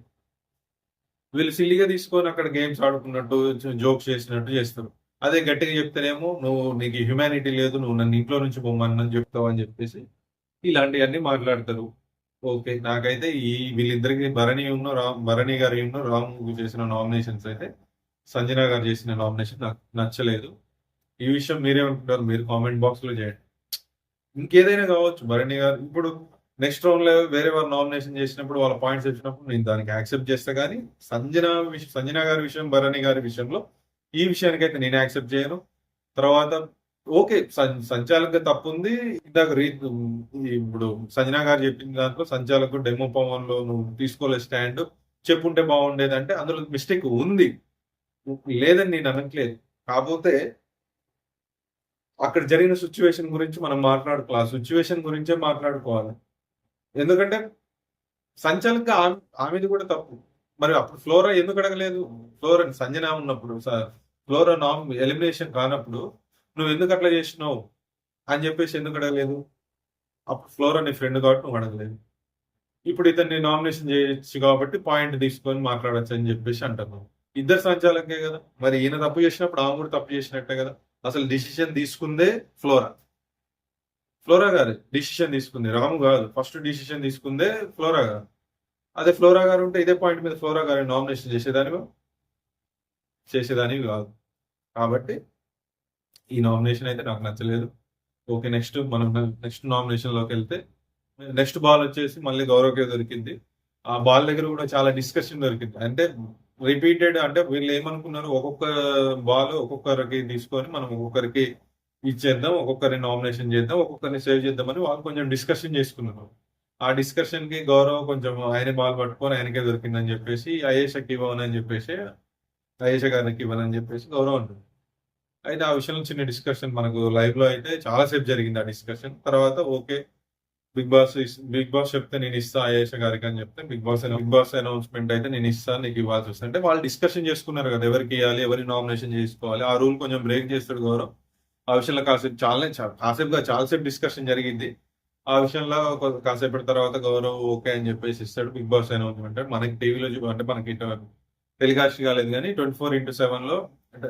వీళ్ళు సిల్లిగా తీసుకొని అక్కడ గేమ్స్ ఆడుకున్నట్టు, జోక్స్ చేసినట్టు చేస్తారు. అదే గట్టిగా చెప్తేనేమో నీకు హ్యుమానిటీ లేదు, నువ్వు నన్ను ఇంట్లో నుంచి పొమ్మని చెప్తావు అని చెప్పేసి ఇలాంటివన్నీ మాట్లాడతారు. ఓకే. నాకైతే వీళ్ళిద్దరికి భరణి గారి రాము చేసిన నామినేషన్స్ అయితే సంజన గారు చేసిన నామినేషన్ నాకు నచ్చలేదు. ఈ విషయం మీరేమనుకుంటారు? మీరు కామెంట్ బాక్స్ లో చేయండి. ఇంకేదైనా కావచ్చు. భరణి గారు ఇప్పుడు నెక్స్ట్ రౌండ్ లో వేరే వారు నామినేషన్ చేసినప్పుడు వాళ్ళ పాయింట్స్ వచ్చినప్పుడు నేను దానికి యాక్సెప్ట్ చేస్తా, కానీ సంజన గారి విషయం, భరణి గారి విషయంలో ఈ విషయానికైతే నేను యాక్సెప్ట్ చేయను. తర్వాత ఓకే, సంచాలకుగా తప్పు ఉంది. ఇందాక ఇప్పుడు సంజన గారు చెప్పిన దాంట్లో సంచాలకు డెమో పవన్ లో నువ్వు తీసుకోలేదు స్టాండ్, చెప్పుంటే బాగుండేది అంటే అందులో మిస్టేక్ ఉంది, లేదని నేను అనట్లేదు. కాకపోతే అక్కడ జరిగిన సిచ్యువేషన్ గురించి మనం మాట్లాడుకోవాలి. సిచ్యువేషన్ గురించే మాట్లాడుకోవాలి. ఎందుకంటే సంచాలక ఆమెది కూడా తప్పు. మరి అప్పుడు ఫ్లోరా ఎందుకు అడగలేదు? ఫ్లోరా సంజన ఉన్నప్పుడు, ఫ్లోరా ఎలిమినేషన్ కానప్పుడు నువ్వు ఎందుకు అట్లా చేసినావు అని చెప్పేసి ఎందుకు అడగలేదు? అప్పుడు ఫ్లోరా నీ ఫ్రెండ్ కాబట్టి నువ్వు అడగలేదు. ఇప్పుడు ఇతన్ని నామినేషన్ చేయొచ్చు కాబట్టి పాయింట్ తీసుకొని మాట్లాడచ్చు అని చెప్పేసి అంటున్నావు. ఇద్దరు సంచాలకే కదా. మరి ఈయన తప్పు చేసినప్పుడు ఆమె కూడా తప్పు చేసినట్టే కదా. అసలు డిసిషన్ తీసుకుందే ఫ్లోరా గారు డిసిషన్ తీసుకుంది, రాము కాదు. ఫస్ట్ డిసిషన్ తీసుకుందే ఫ్లోరా గారు. అదే ఫ్లోరా గారు ఉంటే ఇదే పాయింట్ మీద ఫ్లోరా గారిని నామినేషన్ చేసేదానివి కాదు. కాబట్టి ఈ నామినేషన్ అయితే నాకు నచ్చలేదు. ఓకే, మనం నెక్స్ట్ నామినేషన్ లోకి వెళ్తే, నెక్స్ట్ బాల్ వచ్చేసి మళ్ళీ గౌరవకే దొరికింది. ఆ బాల్ దగ్గర కూడా చాలా డిస్కషన్ దొరికింది. అంటే రిపీటెడ్, అంటే వీళ్ళు ఏమనుకున్నారు, ఒక్కొక్క బాల్ ఒక్కొక్కరికి తీసుకొని మనం ఒక్కొక్కరికి ఇచ్చేద్దాం, ఒక్కొక్కరిని నామినేషన్ చేద్దాం, ఒక్కొక్కరిని సేవ్ చేద్దామని వాళ్ళు కొంచెం డిస్కషన్ చేసుకున్నారు. ఆ డిస్కషన్ కి గౌరవ్ కొంచెం ఆయన బాల్ పట్టుకొని ఆయనకే దొరికిందని చెప్పేసి అయేషకి ఇవ్వనని చెప్పేసి, అయేష గారికి ఇవ్వనని చెప్పేసి గౌరవ్ అంటుంది. అయితే ఆ విషయంలో చిన్న డిస్కషన్ మనకు లైవ్ లో అయితే చాలా సేపు జరిగింది ఆ డిస్కషన్. తర్వాత ఓకే, బిగ్ బాస్ చెప్తే నేను ఇస్తా అయేష గారికి అని చెప్తే బిగ్ బాస్ అనౌన్స్మెంట్ అయితే నేను ఇస్తాను, నీకు ఇవ్వాల్సి వస్తుంది అంటే వాళ్ళు డిస్కషన్ చేసుకున్నారు కదా, ఎవరికి ఇవ్వాలి, ఎవరికి నామినేషన్ చేసుకోవాలి. ఆ రూల్ కొంచెం బ్రేక్ చేస్తాడు గౌరవ్. ఆ విషయంలో చాలాసేపు డిస్కషన్ జరిగింది. ఆ విషయంలో కాసేపటి తర్వాత గౌరవ్ ఓకే అని చెప్పేసి ఇస్తాడు. బిగ్ బాస్ అనౌన్స్మెంట్ మనకి టీవీలో అంటే మనకి టెలికాస్ట్ కాలేదు, కానీ 24/7 లో అంటే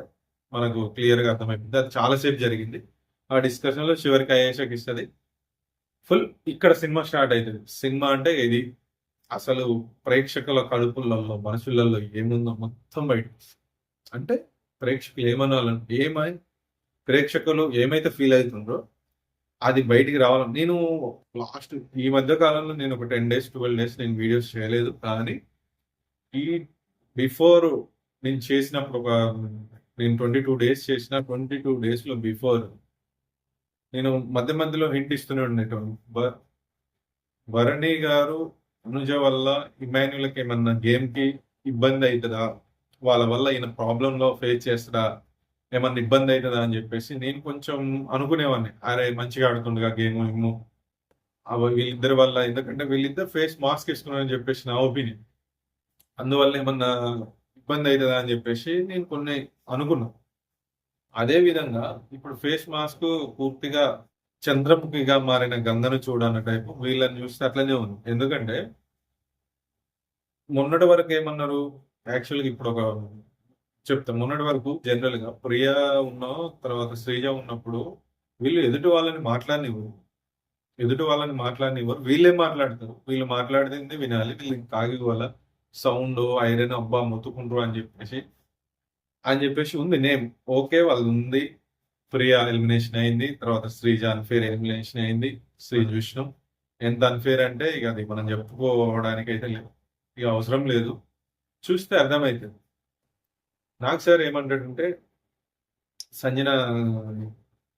మనకు క్లియర్ గా అర్థమైపోయింది. అది చాలాసేపు జరిగింది. ఆ డిస్కషన్ లో చివరికి అయేషకి ఇస్తుంది. ఫుల్ ఇక్కడ సినిమా స్టార్ట్ అవుతుంది. సినిమా అంటే ఇది అసలు ప్రేక్షకుల కడుపులలో, మనసులలో ఏముందో మొత్తం బయట, అంటే ప్రేక్షకులు ప్రేక్షకులు ఏమైతే ఫీల్ అవుతుందో అది బయటికి రావాలి. నేను లాస్ట్ ఈ మధ్య కాలంలో నేను ఒక 10 days 12 days నేను వీడియోస్ చేయలేదు, కానీ ఈ బిఫోర్ నేను చేసినప్పుడు నేను 22 days చేసిన 22 days లో బిఫోర్ నేను మధ్యలో హింట్ ఇస్తూనే ఉండేటోను. భరణి గారు అనుజ వల్ల ఇమాన్యుల్కి ఏమన్నా గేమ్ కి ఇబ్బంది అవుతుందా, వాళ్ళ వల్ల ఈయన ప్రాబ్లం లో ఫేస్ చేస్తాడా, ఏమన్నా ఇబ్బంది అవుతుందా అని చెప్పేసి నేను కొంచెం అనుకునేవాడిని. అరే మంచిగా ఆడుతుండగా గేమ్ వీళ్ళిద్దరి వల్ల, ఎందుకంటే వీళ్ళిద్దరు ఫేస్ మాస్క్ వేసుకున్నారని చెప్పేసి నా ఒపీనియన్. అందువల్ల ఏమన్నా ఇబ్బంది అవుతుందా అని చెప్పేసి నేను కొన్ని అనుకున్నా. అదే విధంగా ఇప్పుడు ఫేస్ మాస్క్ పూర్తిగా చంద్రముఖిగా మారిన గంగను చూడన్న టైపు వీళ్ళని చూస్తే అట్లనే ఉంది. ఎందుకంటే మొన్నటి వరకు ఏమన్నారు, యాక్చువల్గా ఇప్పుడు మొన్నటి వరకు జనరల్ గా ప్రియా తర్వాత శ్రీజ ఉన్నప్పుడు వీళ్ళు ఎదుటి వాళ్ళని మాట్లాడనివ్వరు. వీళ్ళే మాట్లాడతారు. వీళ్ళు మాట్లాడింది వినాలి. వీళ్ళకి కాగి వల్ల సౌండ్ ఐరన్ అబ్బా మొత్తుకుంటారు అని చెప్పేసి ఉంది నేమ్. ఓకే, వాళ్ళు ఉంది. ప్రియా ఎలిమినేషన్ అయింది, తర్వాత శ్రీజ అన్ఫేర్ ఎలిమినేషన్ అయింది. శ్రీజ విష్ణు ఎంత అన్ఫేర్ అంటే ఇక అది మనం చెప్పుకోవడానికి అయితే లేదు, ఇక అవసరం లేదు, చూస్తే అర్థమవుతుంది. నాకు సార్ ఏమంటాడంటే, సంజన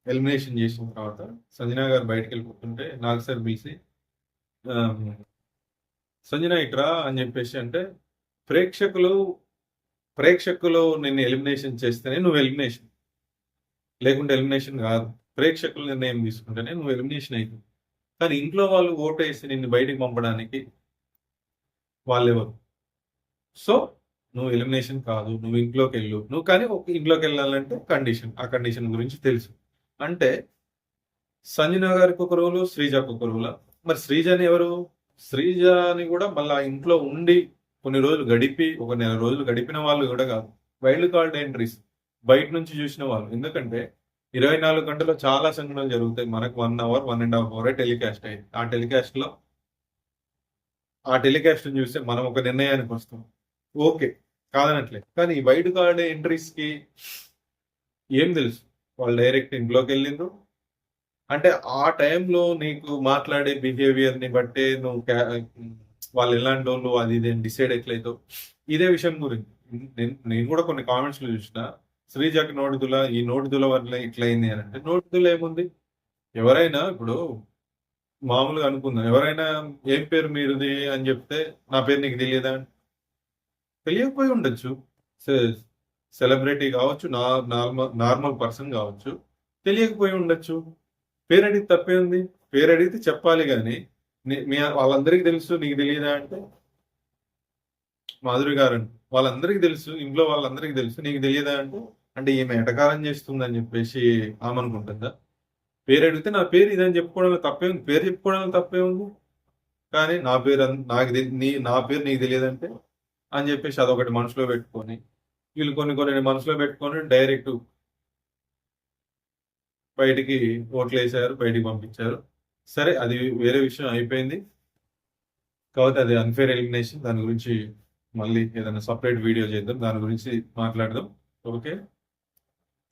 ఎలిమినేషన్ చేసిన తర్వాత సంజన గారు బయటకు వెళ్ళిపోతుంటే నాకు సార్ పిలిచి సంజన ఇట్రా అని చెప్పేసి అంటే, ప్రేక్షకులు నిన్ను ఎలిమినేషన్ చేస్తేనే నువ్వు ఎలిమినేషన్, లేకుంటే ఎలిమినేషన్ కాదు. ప్రేక్షకులు నిర్ణయం తీసుకుంటేనే నువ్వు ఎలిమినేషన్ అవుతుంది. కానీ ఇంట్లో వాళ్ళు ఓటు వేసి నిన్ను బయటికి పంపడానికి వాళ్ళెవరు? సో నువ్వు ఎలిమినేషన్ కాదు, నువ్వు ఇంట్లోకి వెళ్ళు. నువ్వు కానీ ఇంట్లోకి వెళ్ళాలంటే ఆ కండిషన్ గురించి తెలుసు. అంటే సంజన గారికి ఒక రూలు, శ్రీజకు ఒక రూలా? మరి శ్రీజని ఎవరు? శ్రీజని కూడా మళ్ళీ ఇంట్లో ఉండి కొన్ని రోజులు గడిపి ఒక నెల రోజులు గడిపిన వాళ్ళు కూడా కాదు. వైల్డ్ కార్డ్ ఎంట్రీస్ బయట నుంచి చూసిన వాళ్ళు. ఎందుకంటే 24 గంటల్లో చాలా సంఘటనలు జరుగుతాయి. మనకు 1 అవర్, 1 ½ అవరే టెలికాస్ట్ అయింది. ఆ టెలికాస్ట్ చూస్తే మనం ఒక నిర్ణయానికి వస్తాం. ఓకే. కాదనట్లే. కానీ ఈ వైల్డ్ కార్డ్ ఎంట్రీస్‌కి ఏం తెలుసు? వాళ్ళు డైరెక్ట్ ఇంట్లోకి వెళ్ళిండ్రు. అంటే ఆ టైంలో నీకు మాట్లాడే బిహేవియర్‌ని బట్టే నువ్వు వాళ్ళు ఎలాంటోళ్ళు అది ఇది అని డిసైడ్ ఎట్లయితావు. ఇదే విషయం గురించి నేను కూడా కొన్ని కామెంట్స్‌లో చూసిన. శ్రీజకి నోటిదుల, ఈ నోటిదుల వల్ల ఇట్లయింది అని అంటే, నోటిదుల ఏముంది? ఎవరైనా ఇప్పుడు మామూలుగా అనుకుందాం. ఎవరైనా ఏం పేరు మీది అని చెప్తే, నా పేరు నీకు తెలియదా? తెలియకపోయి ఉండొచ్చు. సె సెలబ్రిటీ కావచ్చు, నార్మల్ పర్సన్ కావచ్చు. తెలియకపోయి ఉండొచ్చు. పేరు అడిగితే తప్పే ఉంది. పేరు అడిగితే చెప్పాలి గాని, మీ వాళ్ళందరికీ తెలుసు నీకు తెలియదా అంటే, మాధురి గారని వాళ్ళందరికీ తెలుసు, ఇంట్లో వాళ్ళందరికీ తెలుసు నీకు తెలియదా అంటే, అంటే ఈమె ఎటకారం చేస్తుందని చెప్పేసి ఆమె అనుకుంటుందా? పేరు అడిగితే నా పేరు ఇదని చెప్పుకోవడంలో తప్పే ఉంది. పేరు చెప్పుకోవడంలో తప్పే ఉంది. కానీ నా పేరు నా పేరు నీకు తెలియదంటే అని చెప్పేసి అదొకటి మనసులో పెట్టుకొని, వీళ్ళు కొన్ని మనసులో పెట్టుకొని డైరెక్ట్ బయటికి ఓట్లేసారు, బయటికి పంపించారు. సరే, అది వేరే విషయం అయిపోయింది. కాబట్టి అది అన్‌ఫెయిర్ ఎలిమినేషన్. దాని గురించి మళ్ళీ ఏదైనా సెపరేట్ వీడియో చేద్దాం. దాని గురించి మాట్లాడదాం. ఓకే.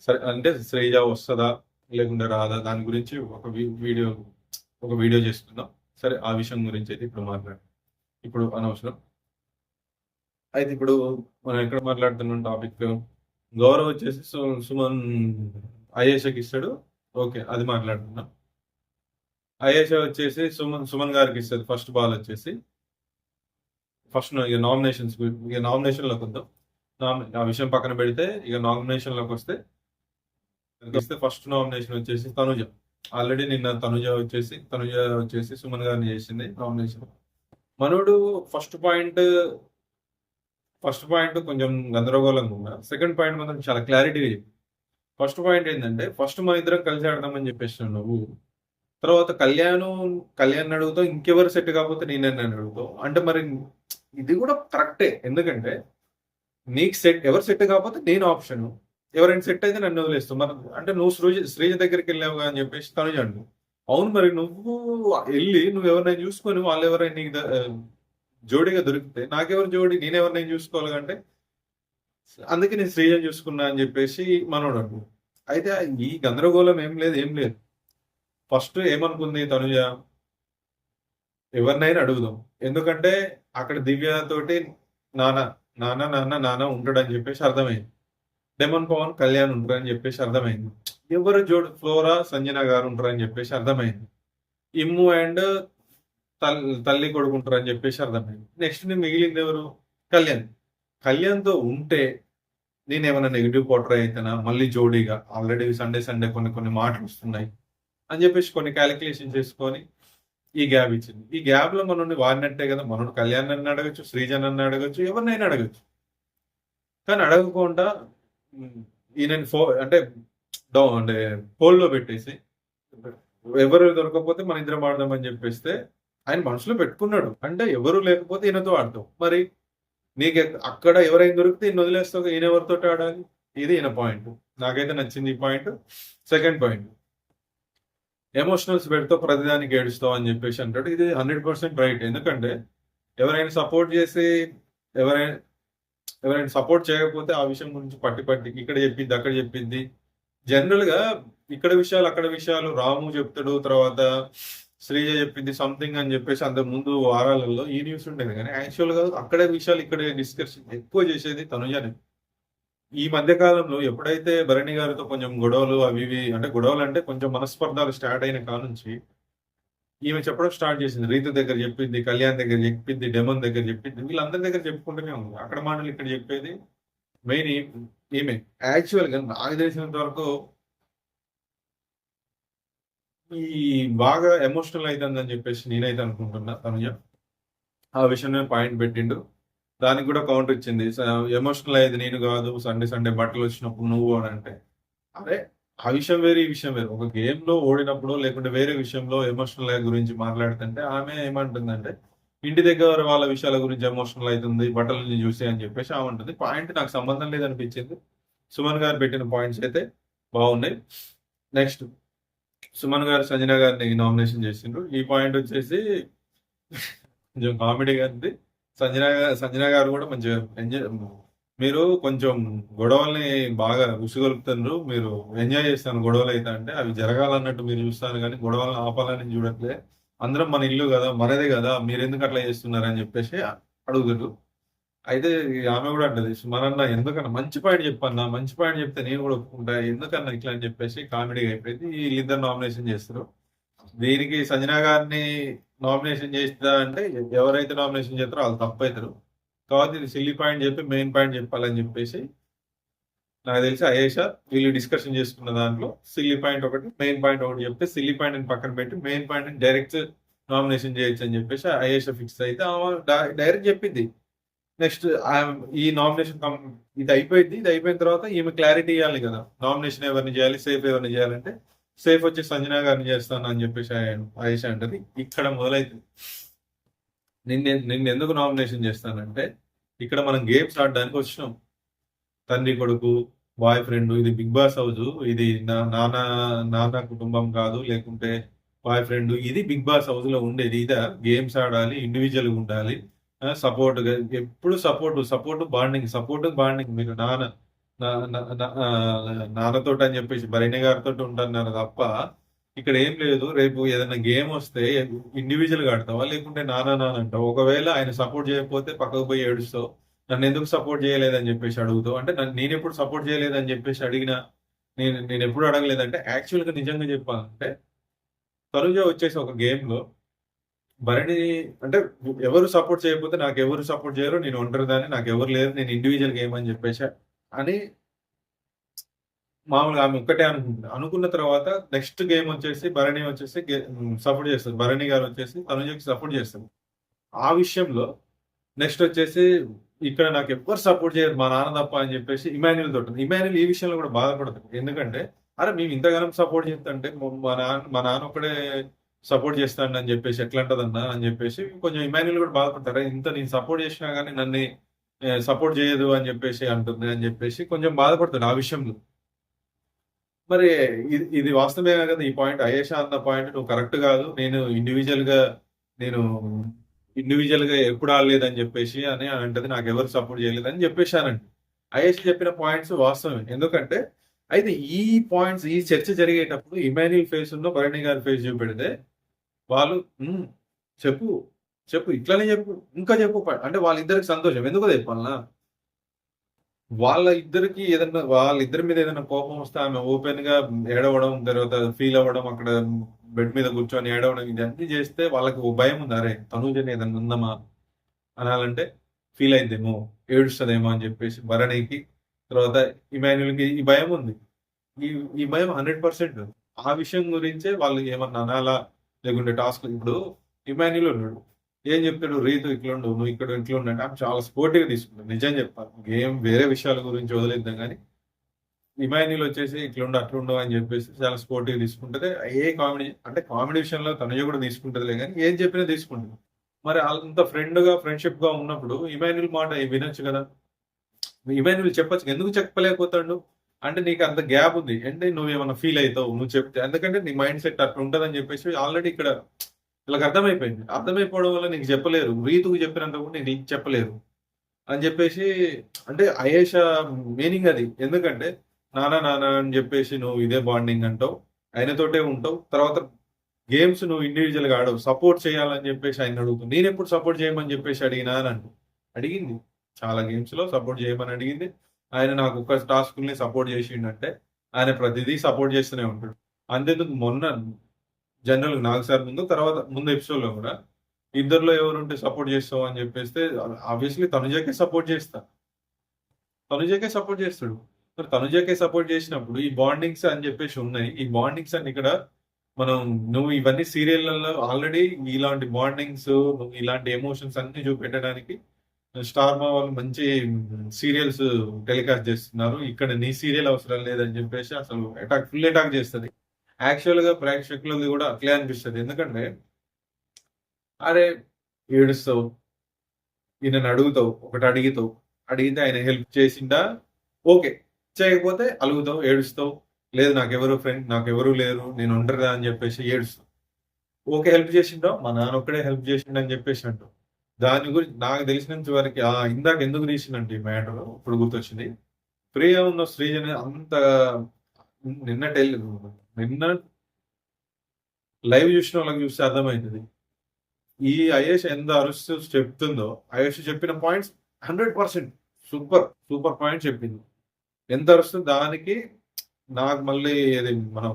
సరే, అంటే శ్రేయ వస్తదా? లేకుంటే రాదా? దాని గురించి ఒక వీడియో చేసుకుందాం. సరే, ఆ విషయం గురించి అయితే ఇప్పుడు మాట్లాడదాం. ఇప్పుడు అనవసరం. అయితే ఇప్పుడు మనం ఎక్కడ మాట్లాడుతున్నాం టాపిక్? గౌరవ్ వచ్చేసి సుమన్ అయేషకి ఇస్తాడు. ఓకే, అది మాట్లాడుతున్నాం. అయేష వచ్చేసి సుమన్ గారికి ఇస్తుంది ఫస్ట్ బాల్ వచ్చేసి. ఫస్ట్ ఇక నామినేషన్లోకి వద్దాం. ఆ విషయం పక్కన పెడితే ఇక నామినేషన్లోకి వస్తే ఫస్ట్ నామినేషన్ వచ్చేసి తనుజ. ఆల్రెడీ నిన్న తనుజ వచ్చేసి సుమన్ గారిని చేసింది నామినేషన్. మనోడు ఫస్ట్ పాయింట్ కొంచెం గందరగోళంగా ఉన్నా. సెకండ్ పాయింట్ మాత్రం చాలా క్లారిటీగా చెప్పి. ఫస్ట్ పాయింట్ ఏంటంటే, ఫస్ట్ మన ఇద్దరం కలిసి ఆడదామని చెప్పేసి నువ్వు. తర్వాత కళ్యాణ్ అడుగుతావు, ఇంకెవరు సెట్ కాకపోతే నేను అడుగుతావు. అంటే మరి ఇది కూడా కరెక్టే. ఎందుకంటే నీకు ఎవరు సెట్ కాకపోతే నేను ఆప్షన్, ఎవరైనా సెట్ అయితే నన్ను వదిలేస్తావు. మరి అంటే నువ్వు శ్రీజ దగ్గరికి వెళ్ళావు అని చెప్పేసి తనుజ అంటు. అవును, మరి నువ్వు వెళ్ళి నువ్వు ఎవరినైనా చూసుకొని వాళ్ళు ఎవరైనా నీకు జోడీగా దొరికితే నాకెవరు జోడీ, నేనెవరినైనా చూసుకోవాలి అంటే అందుకే నేను శ్రీజని చూసుకున్నా అని చెప్పేసి మనోడు అంటు. అయితే ఈ గందరగోళం ఏం లేదు. ఫస్ట్ ఏమనుకుంది తనుజ, ఎవరినైనా అడుగుదాం. ఎందుకంటే అక్కడ దివ్య తోటి నాన్న ఉంటాడని చెప్పేసి అర్థమైంది. డెమన్ పవన్ కళ్యాణ్ ఉంటారని చెప్పేసి అర్థమైంది. ఎవరు జోడు ఫ్లోరా సంజన గారు ఉంటారని చెప్పేసి అర్థమైంది. ఇమ్ము అండ్ తల్లి కొడుకుంటారని చెప్పేసి అర్థమైంది. నెక్స్ట్ మిగిలింది ఎవరు? కళ్యాణ్తో ఉంటే నేను ఏమైనా నెగిటివ్ పోర్ట్రే అయితేనా మళ్ళీ జోడీగా? ఆల్రెడీ సండే కొన్ని మాటలు వస్తున్నాయి అని చెప్పేసి కొన్ని క్యాలిక్యులేషన్ చేసుకొని ఈ గ్యాప్ ఇచ్చింది. ఈ గ్యాప్ లో మనల్ని వాడినట్టే కదా. మనోడు కళ్యాణ్ అని అడగచ్చు, శ్రీజన్ అని అడగచ్చు, ఎవరినైనా అడగచ్చు. కానీ అడగకుండా ఈయనని అంటే పోల్లో పెట్టేసి ఎవరు దొరకకపోతే మన ఇద్దరం ఆడదామని చెప్పేస్తే ఆయన మనసులో పెట్టుకున్నాడు. అంటే ఎవరు లేకపోతే ఈయనతో ఆడతావు. మరి నీకు అక్కడ ఎవరైనా దొరికితే ఈయన వదిలేస్తావు, ఈయన ఎవరితో ఆడాలి? ఇది ఈయన పాయింట్. నాకైతే నచ్చింది ఈ పాయింట్. సెకండ్ పాయింట్, ఎమోషనల్స్ పెడితే ప్రతిదానికి ఏడుస్తావు అని చెప్పేసి అంటాడు. ఇది 100% రైట్. ఎందుకంటే ఎవరైనా సపోర్ట్ చేసి ఎవరైనా సపోర్ట్ చేయకపోతే ఆ విషయం గురించి పట్టి ఇక్కడ చెప్పింది అక్కడ చెప్పింది. జనరల్ గా ఇక్కడ విషయాలు అక్కడ విషయాలు రాము చెప్తాడు, తర్వాత శ్రీజ చెప్పింది సంథింగ్ అని చెప్పేసి అంతకు ముందు వారాలలో ఈ న్యూస్ ఉండేది. కానీ యాక్చువల్ గా అక్కడే విషయాలు ఇక్కడే డిస్కషన్ ఎక్కువ చేసేది తనుజానే. ఈ మధ్య కాలంలో ఎప్పుడైతే భరణి గారితో కొంచెం గొడవలు అవి అంటే గొడవలు అంటే కొంచెం మనస్పర్ధాలు స్టార్ట్ అయిన కాడ నుంచి ఈమె చెప్పడం స్టార్ట్ చేసింది. రీతు దగ్గర చెప్పింది, కళ్యాణ్ దగ్గర చెప్పింది, డెమన్ దగ్గర చెప్పింది, వీళ్ళందరి దగ్గర చెప్పుకుంటూనే ఉంది. అక్కడ మాటలు ఇక్కడ చెప్పేది మెయిన్ ఈమె. యాక్చువల్ గా నాకు తెలిసినంత వరకు ఈ బాగా ఎమోషనల్ అవుతుందని చెప్పేసి నేనైతే అనుకుంటున్నా. తనుజ ఆ విషయం పాయింట్ పెట్టిండు. దానికి కూడా కౌంటర్ ఇచ్చింది. ఎమోషనల్ అయ్యేది నేను కాదు, సండే బట్టలు వచ్చినప్పుడు నువ్వు అని అంటే, అరే ఆ విషయం వేరు ఈ విషయం వేరు. ఒక గేమ్ లో ఓడినప్పుడు లేకుంటే వేరే విషయంలో ఎమోషనల్ గురించి మాట్లాడుతుంటే ఆమె ఏమంటుందంటే, ఇంటి దగ్గర వాళ్ళ విషయాల గురించి ఎమోషనల్ అవుతుంది బట్టలని చూసి అని చెప్పేసి ఆమె ఉంటుంది. పాయింట్ నాకు సంబంధం లేదనిపించింది. సుమన్ గారు పెట్టిన పాయింట్స్ అయితే బాగున్నాయి. నెక్స్ట్ సుమన్ గారు సంజన గారిని నామినేషన్ చేసిండ్రు. ఈ పాయింట్ వచ్చేసి కొంచెం కామెడీగా ఉంది. సంజన గారు కూడా మంచిగా ఎంజాయ్, మీరు కొంచెం గొడవల్ని బాగా ఉసిగొలుపుతున్నారు, మీరు ఎంజాయ్ చేస్తాను గొడవలు అయితే అంటే అవి జరగాలన్నట్టు మీరు చూస్తాను కానీ గొడవలను ఆపాలని చూడట్లే. అందరం మన ఇల్లు కదా, మనదే కదా, మీరు ఎందుకు అట్లా చేస్తున్నారు అని చెప్పేసి అడుగుతారు. అయితే ఆమె కూడా అంటది, మనన్న ఎందుకన్నా మంచి పాయింట్ చెప్పన్నా, మంచి పాయింట్ చెప్తే నేను కూడా ఒప్పుకుంటా, ఎందుకన్నా ఇట్లా అని చెప్పేసి కామెడీగా అయిపోయింది. వీళ్ళిద్దరు నామినేషన్ చేస్తారు. దీనికి సంజన గారిని నామినేషన్ చేస్తా అంటే ఎవరైతే నామినేషన్ చేస్తారో వాళ్ళు తప్పవుతారు. కాబట్టి ఇది సిల్లీ పాయింట్ చెప్పి మెయిన్ పాయింట్ చెప్పాలని చెప్పేసి నాకు తెలిసి అయేషా వీళ్ళు డిస్కషన్ చేసుకున్న దాంట్లో సిల్లీ పాయింట్ ఒకటి, మెయిన్ పాయింట్ ఒకటి చెప్తే సిల్లీ పాయింట్ పక్కన పెట్టి మెయిన్ పాయింట్ డైరెక్ట్ నామినేషన్ చేయొచ్చు అని చెప్పేసి అయేషా ఫిక్స్ అయితే ఆమె డైరెక్ట్ చెప్పింది. నెక్స్ట్ ఈ నామినేషన్ ఇది అయిపోయింది. ఇది అయిపోయిన తర్వాత ఈమె క్లారిటీ ఇవ్వాలి కదా, నామినేషన్ ఎవరిని చేయాలి, సేఫ్ ఎవరిని చేయాలంటే సేఫ్ వచ్చి సంజన గారిని చేస్తాను అని చెప్పేసి అయేషా అంటది. ఇక్కడ మొదలైతుంది. నిన్ను ఎందుకు నామినేషన్ చేస్తానంటే ఇక్కడ మనం గేమ్స్ ఆడడానికి వచ్చినాం. తండ్రి కొడుకు, బాయ్ ఫ్రెండ్, ఇది బిగ్ బాస్ హౌస్, ఇది నాన్న కుటుంబం కాదు, లేకుంటే బాయ్ ఫ్రెండ్, ఇది బిగ్ బాస్ హౌస్ లో ఉండేది. ఇదా గేమ్స్ ఆడాలి, ఇండివిజువల్ గా ఉండాలి, సపోర్ట్ ఎప్పుడు సపోర్ట్ బాండింగ్. మీరు నాన్నతో అని చెప్పేసి భరణి గారితో ఉంటున్నారు తప్ప ఇక్కడ ఏం లేదు. రేపు ఏదైనా గేమ్ వస్తే ఇండివిజువల్ గా ఆడతావా, లేకుంటే నాన్న అంటావు. ఒకవేళ ఆయన సపోర్ట్ చేయకపోతే పక్కకు పోయి ఏడుస్తావు, నన్ను ఎందుకు సపోర్ట్ చేయలేదని చెప్పేసి అడుగుతావు. అంటే నేను ఎప్పుడు సపోర్ట్ చేయలేదని చెప్పేసి అడిగినా, నేను ఎప్పుడు అడగలేదంటే యాక్చువల్ గా నిజంగా చెప్పాలంటే తనుజ వచ్చేసి ఒక గేమ్ లో భరణి అంటే ఎవరు సపోర్ట్ చేయకపోతే నాకు ఎవరు సపోర్ట్ చేయరు, నేను ఒంటరిదాన్ని, నాకు ఎవరు లేరు, నేను ఇండివిజువల్ గేమ్ అని చెప్పేసి అని మామూలుగా ఆమె ఒక్కటే అనుకున్న తర్వాత నెక్స్ట్ గేమ్ వచ్చేసి భరణి వచ్చేసి సపోర్ట్ చేస్తారు. భరణి గారు వచ్చేసి తనుజకి సపోర్ట్ చేస్తారు. ఆ విషయంలో నెక్స్ట్ వచ్చేసి ఇక్కడ నాకు ఎవ్వరు సపోర్ట్ చేయరు మా నాన్న తప్ప అని చెప్పేసి ఇమాన్యుల్ తోటి. ఇమాన్యుల్ ఈ విషయంలో కూడా బాధపడతాడు. ఎందుకంటే అరే మేము ఇంతగానం సపోర్ట్ చేస్తుంటే మా నాన్న ఒకడే సపోర్ట్ చేస్తాను అని చెప్పేసి ఎట్లా అంటదన్నా అని చెప్పేసి కొంచెం ఇమాన్యుల్ కూడా బాధపడతారు. ఇంత నేను సపోర్ట్ చేసినా కానీ నన్ను సపోర్ట్ చేయదు అని చెప్పేసి అంటుంది అని చెప్పేసి కొంచెం బాధపడతాడు ఆ విషయంలో. మరి ఇది వాస్తవమే కదా ఈ పాయింట్. అయేషా అన్న పాయింట్ నువ్వు కరెక్ట్ కాదు, నేను ఇండివిజువల్ గా ఎప్పుడు ఆడలేదని చెప్పేసి అని అంటది, నాకు ఎవరు సపోర్ట్ చేయలేదని చెప్పేశానండి. అయేషా చెప్పిన పాయింట్స్ వాస్తవమే. ఎందుకంటే అయితే ఈ పాయింట్స్ ఈ చర్చ జరిగేటప్పుడు ఇమాన్యుల్ ఫేస్ ఉన్న భరణి గారి ఫేస్ చూపెడితే వాళ్ళు చెప్పు చెప్పు ఇట్లానే చెప్పు, ఇంకా చెప్పు అంటే వాళ్ళిద్దరికి సంతోషం. ఎందుకో చెప్పాలనా, వాళ్ళిద్దరి మీద ఏదైనా కోపం వస్తే ఆమె ఓపెన్ గా ఏడవడం, తర్వాత ఫీల్ అవ్వడం, అక్కడ బెడ్ మీద కూర్చొని ఏడవడం, ఇవన్నీ చేస్తే వాళ్ళకి ఓ భయం ఉంది. అరే తనుజని ఏదైనా ఉందమా అనాలంటే ఫీల్ అయిద్దేమో, ఏడుస్తుందేమో అని చెప్పేసి భరణికి, తర్వాత ఇమాన్యుల్ కి ఈ భయం ఉంది. ఈ భయం 100%. ఆ విషయం గురించే వాళ్ళు ఏమన్నా అనాలా, లేకుంటే టాస్క్. ఇప్పుడు ఇమాన్యుల్ ఉన్నాడు, ఏం చెప్తాడు, రీతు ఇట్లుండు, నువ్వు ఇక్కడ ఇట్లా ఉండంటే ఆమె చాలా స్పోర్టివ్గా తీసుకుంటాడు. నిజం చెప్పాలి, గేమ్ వేరే విషయాల గురించి వదిలేద్దాం కానీ ఇమాన్యుల్ వచ్చేసి ఇట్లుండు అట్లుండు అని చెప్పేసి చాలా స్పోర్టివ్ తీసుకుంటుంది. ఏ కామెడీ అంటే కామెడీ విషయంలో తనుజ కూడా తీసుకుంటుందిలే కానీ ఏం చెప్పినా తీసుకుంటుంది. మరి అంత ఫ్రెండ్షిప్ గా ఉన్నప్పుడు ఇమాన్యుల్ మాట వినొచ్చు కదా, ఇమాన్యుల్ చెప్పచ్చు. ఎందుకు చెప్పలేకపోతాడు అంటే నీకు అంత గ్యాప్ ఉంది అంటే నువ్వు ఏమైనా ఫీల్ అవుతావు నువ్వు చెప్తే, ఎందుకంటే నీ మైండ్ సెట్ అట్లా ఉంటుందని చెప్పేసి ఆల్రెడీ ఇక్కడ వీళ్ళకి అర్థమైపోయింది. అర్థమైపోవడం వల్ల నీకు చెప్పలేరు, రీతుకు చెప్పినంత కూడా నీకు చెప్పలేరు అని చెప్పేసి. అంటే అయేషా మీనింగ్ అది. ఎందుకంటే నాన్న అని చెప్పేసి నువ్వు ఇదే బాండింగ్ అంటావు, ఆయనతోటే ఉంటావు, తర్వాత గేమ్స్ నువ్వు ఇండివిజువల్ గా ఆడవు, సపోర్ట్ చేయాలని చెప్పేసి ఆయన అడుగుతుంది. నేను ఎప్పుడు సపోర్ట్ చేయమని చెప్పేసి అడిగినా అని అడిగింది. చాలా గేమ్స్ లో సపోర్ట్ చేయమని అడిగింది. ఆయన నాకు ఒక టాస్క్ ని సపోర్ట్ చేసిండంటే ఆయన ప్రతిదీ సపోర్ట్ చేస్తూనే ఉంటాడు. అంతేందుకు మొన్న జనరల్ నాగ్ సార్ ముందు ఎపిసోడ్ లో కూడా ఇద్దరులో ఎవరుంటే సపోర్ట్ చేస్తావు అని చెప్పేస్తే ఆబ్వియస్లీ తనుజకే సపోర్ట్ చేస్తాడు. మరి తనుజకే సపోర్ట్ చేసినప్పుడు ఈ బాండింగ్స్ అని చెప్పేసి ఉన్నాయి. ఈ బాండింగ్స్ అని ఇక్కడ మనం నువ్వు ఇవన్నీ సీరియళ్లలో ఆల్రెడీ ఇలాంటి బాండింగ్స్, ఇలాంటి ఎమోషన్స్ అన్ని చూపెట్టడానికి స్టార్ మా వాళ్ళు మంచి సీరియల్స్ టెలికాస్ట్ చేస్తున్నారు. ఇక్కడ నీ సీరియల్ అవసరం లేదని చెప్పేసి అసలు ఫుల్ అటాక్ చేస్తుంది. యాక్చువల్ గా ప్రేక్షకులది కూడా అట్లే అనిపిస్తుంది. ఎందుకంటే అరే ఏడుస్తావు, ఈయనని అడుగుతావు, ఒకటి అడుగుతావు, అడిగితే ఆయన హెల్ప్ చేసిండా ఓకే, చేయకపోతే అలుగుతావు, ఏడుస్తావు, లేదు నాకెవరు లేరు, నేను ఒంటరిదా అని చెప్పేసి ఏడుస్తావు. ఓకే, హెల్ప్ చేసిండో మా నాన్న ఒక్కడే హెల్ప్ చేసిండు అని చెప్పేసి అంటావు. దాని గురించి నాకు తెలిసినంత వరకు ఇందాక ఎందుకు తీసిందంటే ఈ మ్యాటర్ ఇప్పుడు గుర్తొచ్చింది. ప్రియ ఉన్న శ్రీజని అంత నిన్న నిన్న లైవ్ చూసిన వాళ్ళకి చూస్తే అర్థమవుతుంది. ఈ ఐఏష్ ఎంత అరుస్తూ చెప్తుందో, ఐఏష్ చెప్పిన పాయింట్స్ 100% సూపర్ సూపర్ పాయింట్ చెప్పింది. ఎంత అరుస్తుందో దానికి నాకు మళ్ళీ అది మనం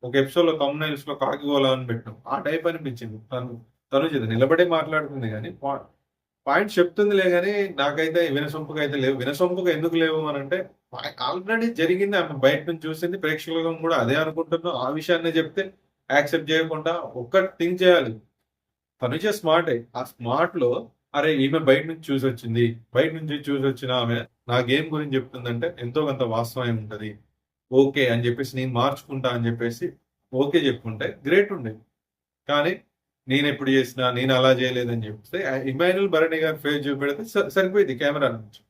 ఒక ఎపిసోడ్ లో thumbnails లో కాకిగోలా అని పెట్టాం, ఆ టైప్ అనిపించింది. తను నిలబడే మాట్లాడుతుంది కానీ పాయింట్స్ చెప్తుందిలే కానీ నాకైతే వినసొంపుగా అయితే లేవు. వినసొంపుగా ఎందుకు లేవు అని అంటే ఆల్రెడీ జరిగింది, ఆమె బయట నుంచి చూసింది, ప్రేక్షకులు కూడా అదే అనుకుంటున్నాం. ఆ విషయాన్ని చెప్తే యాక్సెప్ట్ చేయకుండా ఒక్క థింక్ చేయాలి. తనుజ స్మార్టే. ఆ స్మార్ట్ లో అరే ఈమె బయట నుంచి చూసి వచ్చిన ఆమె నా గేమ్ గురించి చెప్తుందంటే ఎంతో కొంత వాస్తవం ఉంటది, ఓకే అని చెప్పేసి నేను మార్చుకుంటా అని చెప్పేసి ఓకే చెప్పుకుంటే గ్రేట్ ఉండేది. కానీ నేను ఎప్పుడు చేసినా, నేను అలా చేయలేదని చెప్తే ఇమాన్యుల్ భరణి గారి ఫేస్ చూపెడితే సరిపోయింది. కెమెరా నుంచి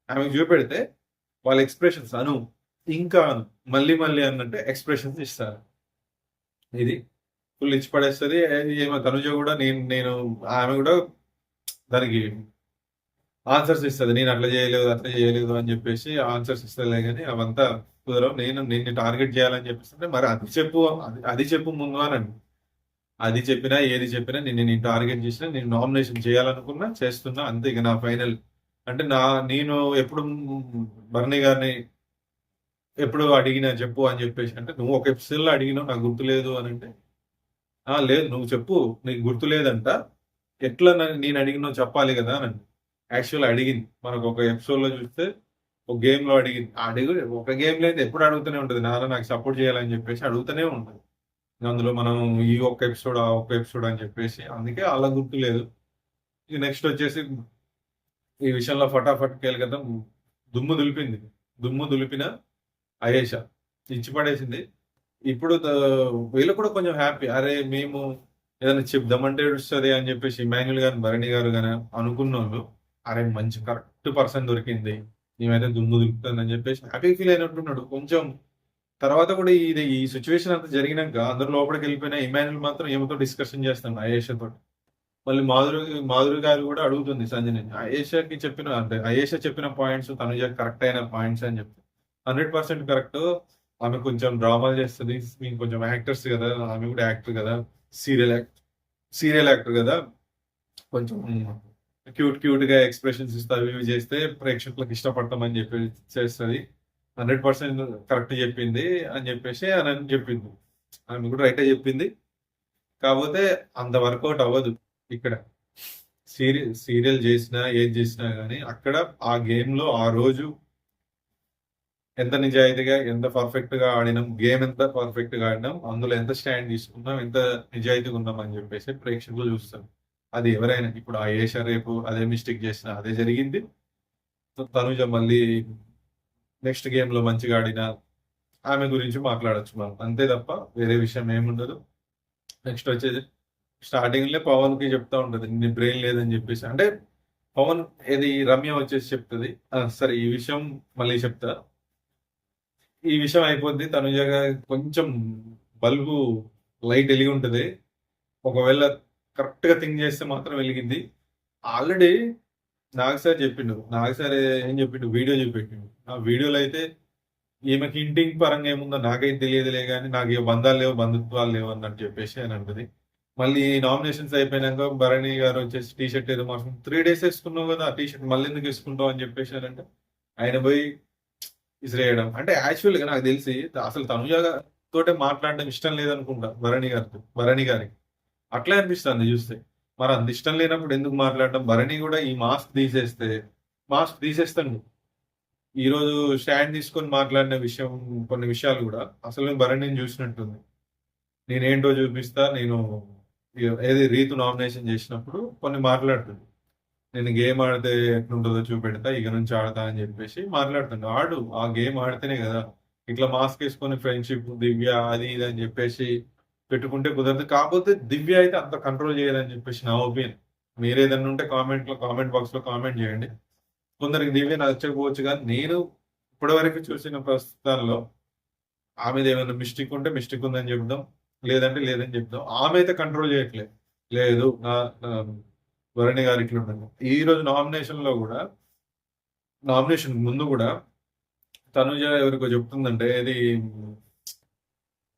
ఆమెకు చూపెడితే వాళ్ళ ఎక్స్ప్రెషన్స్ ఇంకా మళ్ళీ మళ్ళీ అన్నట్టు ఎక్స్ప్రెషన్స్ ఇస్తారు. ఇది ఫుల్ ఇచ్చి పడేస్తుంది. ఏమో తనుజ కూడా నేను ఆమె కూడా దానికి ఆన్సర్స్ ఇస్తుంది, నేను అట్లా చేయలేదు అని చెప్పేసి ఆన్సర్స్ ఇస్తలే కానీ అవంతా కుదరవు. నిన్ను టార్గెట్ చేయాలని చెప్పేసి మరి అది చెప్పు ముందు అనండి. అది చెప్పినా ఏది చెప్పినా నేను టార్గెట్ చేసినా, నేను నామినేషన్ చేయాలనుకున్నా చేస్తున్నా అంతే. ఇక నా ఫైనల్ అంటే నేను ఎప్పుడు భరణి గారిని ఎప్పుడు అడిగినా చెప్పు అని చెప్పేసి అంటే నువ్వు ఒక ఎపిసోడ్ లో అడిగినావు నాకు గుర్తులేదు అని అంటే లేదు నువ్వు చెప్పు నీకు గుర్తులేదంట, ఎట్లా నేను అడిగినావు చెప్పాలి కదా అని యాక్చువల్ అడిగింది. మనకు ఒక ఎపిసోడ్ లో చూస్తే ఒక గేమ్ లో అడిగి ఒక గేమ్ లో అయితే ఎప్పుడు అడుగుతూనే ఉంటుంది, నాకు సపోర్ట్ చేయాలని చెప్పేసి అడుగుతూనే ఉంటుంది. అందులో మనం ఈ ఒక్క ఎపిసోడ్ ఆ ఒక్క ఎపిసోడ్ అని చెప్పేసి అందుకే అలా గుర్తు లేదు. ఇక నెక్స్ట్ వచ్చేసి ఈ విషయంలో ఫటాఫట్ కేల్కతం దుమ్ము దులిపిన అయేష ఇచ్చి పడేసింది. ఇప్పుడు వీళ్ళు కూడా కొంచెం హ్యాపీ, అరే మేము ఏదైనా చెప్దామంటే ఏడుస్తుంది అని చెప్పేసి ఇమాన్యుల్ గారు భరణి గారు కానీ అనుకున్న వాళ్ళు అరే మంచి కరెక్ట్ పర్సన్ దొరికింది, మేమైతే దుమ్ము దులుపుతుందని చెప్పేసి హ్యాపీ ఫీల్ అయినట్టున్నాడు కొంచెం. తర్వాత కూడా ఈ సిచ్యువేషన్ అంతా జరిగినాక అందరు లోపలికి వెళ్ళిపోయినా ఇమాన్యుల్ మాత్రం ఏమతో డిస్కషన్ చేస్తాను అయేషతో. మళ్ళీ మాధురి గారు కూడా అడుగుతుంది సంజయ్, అయేషకి చెప్పిన పాయింట్స్ తనుజ కరెక్ట్ అయిన పాయింట్స్ అని చెప్తే 100% కరెక్ట్. ఆమె కొంచెం డ్రామాలు చేస్తుంది, మేము కొంచెం యాక్టర్స్ కదా, ఆమె కూడా యాక్టర్ కదా, సీరియల్ యాక్టర్ కదా, కొంచెం క్యూట్ గా ఎక్స్ప్రెషన్స్ ఇస్తా ఇవి చేస్తే ప్రేక్షకులకు ఇష్టపడతామని చెప్పి చేస్తుంది. 100% కరెక్ట్ చెప్పింది అని చెప్పేసి అని చెప్పింది. ఆమె కూడా రైటే చెప్పింది. కాకపోతే అంత వర్కౌట్ అవ్వదు ఇక్కడ. సీరియల్ చేసినా ఏది చేసినా కానీ అక్కడ ఆ గేమ్ లో ఆ రోజు ఎంత నిజాయితీగా ఎంత పర్ఫెక్ట్ గా ఆడినాం, గేమ్ ఎంత పర్ఫెక్ట్ గా ఆడినాం, అందులో ఎంత స్టాండ్ తీసుకున్నాం, ఎంత నిజాయితీగా ఉన్నాం అని చెప్పేసి ప్రేక్షకులు చూస్తారు. అది ఎవరైనా ఇప్పుడు ఆ ఏషా రేపు అదే మిస్టేక్ చేసినా అదే జరిగింది. తనుజ మళ్ళీ నెక్స్ట్ గేమ్ లో మంచిగా ఆడిన ఆమె గురించి మాట్లాడచ్చు మనం, అంతే తప్ప వేరే విషయం ఏముండదు. నెక్స్ట్ వచ్చేది స్టార్టింగ్ లో పవన్ కి చెప్తా ఉంటది నీ బ్రెయిన్ లేదని చెప్పేసి, అంటే పవన్ ఏది రమ్య వచ్చేసి చెప్తుంది సరే ఈ విషయం మళ్ళీ చెప్తా, ఈ విషయం అయిపోద్ది. తనుజగా కొంచెం బల్బు లైట్ వెలిగి ఉంటది, ఒకవేళ కరెక్ట్ గా థింక్ చేస్తే మాత్రం వెలిగింది. ఆల్రెడీ నాగ్ సార్ ఏం చెప్పిండు, వీడియో చూపెట్టిండు. ఆ వీడియోలో అయితే ఈమెకి ఇంటింగ్ పరంగా ఏముందో నాకైతే తెలియదులే కానీ నాకు ఏ బంధాలు లేవు బంధుత్వాలు లేవు అన్నట్టు చెప్పేసి అని అంటది. మళ్ళీ నామినేషన్స్ అయిపోయినాక భరణి గారు వచ్చేసి టీ షర్ట్ ఏదో మాత్రం 3 days వేసుకున్నావు కదా, ఆ టీ షర్ట్ మళ్ళీ ఎందుకు వేసుకుంటావు అని చెప్పేసి అంటే ఆయన పోయి ఇసిరేయడం. అంటే యాక్చువల్ గా నాకు తెలిసి అసలు తనుజ తోటే మాట్లాడడం ఇష్టం లేదనుకుంటా భరణి గారికి అట్లా అనిపిస్తుంది చూస్తే. మరి అంత ఇష్టం లేనప్పుడు ఎందుకు మాట్లాడడం? భరణి కూడా ఈ మాస్క్ తీసేస్తాడు. ఈ రోజు స్టాండ్ తీసుకొని మాట్లాడిన విషయం కొన్ని విషయాలు కూడా అసలు భరణిని చూసినట్టుంది. నేనేంటో చూపిస్తా, నేను ఏది రీతు నామినేషన్ చేసినప్పుడు కొన్ని మాట్లాడుతుంది, నేను గేమ్ ఆడితే ఎట్లుంటుందో చూపెడతా, ఇక నుంచి ఆడతా అని చెప్పేసి మాట్లాడుతుండే. ఆ గేమ్ ఆడితేనే కదా. ఇట్లా మాస్క్ వేసుకొని ఫ్రెండ్షిప్ దివ్య అది ఇది అని చెప్పేసి పెట్టుకుంటే కుదరదు. కాకపోతే దివ్య అయితే అంత కంట్రోల్ చేయాలని చెప్పేసి నా ఒపీనియన్. మీరు ఏదైనా ఉంటే కామెంట్ బాక్స్ లో కామెంట్ చేయండి. కొందరికి దివ్య నచ్చకపోవచ్చు, కానీ నేను ఇప్పటివరకు చూసిన ప్రస్తుతాల్లో ఆమెది ఏమైనా మిస్టేక్ ఉంటే మిస్టేక్ ఉందని చెప్దాం, లేదంటే లేదని చెప్దాం. ఆమె అయితే కంట్రోల్ చేయట్లేదు. లేదు నా వరుణి గారు ఇట్లుండండి. ఈ రోజు నామినేషన్ ముందు కూడా తనుజ ఎవరికో చెప్తుందంటే ఇది,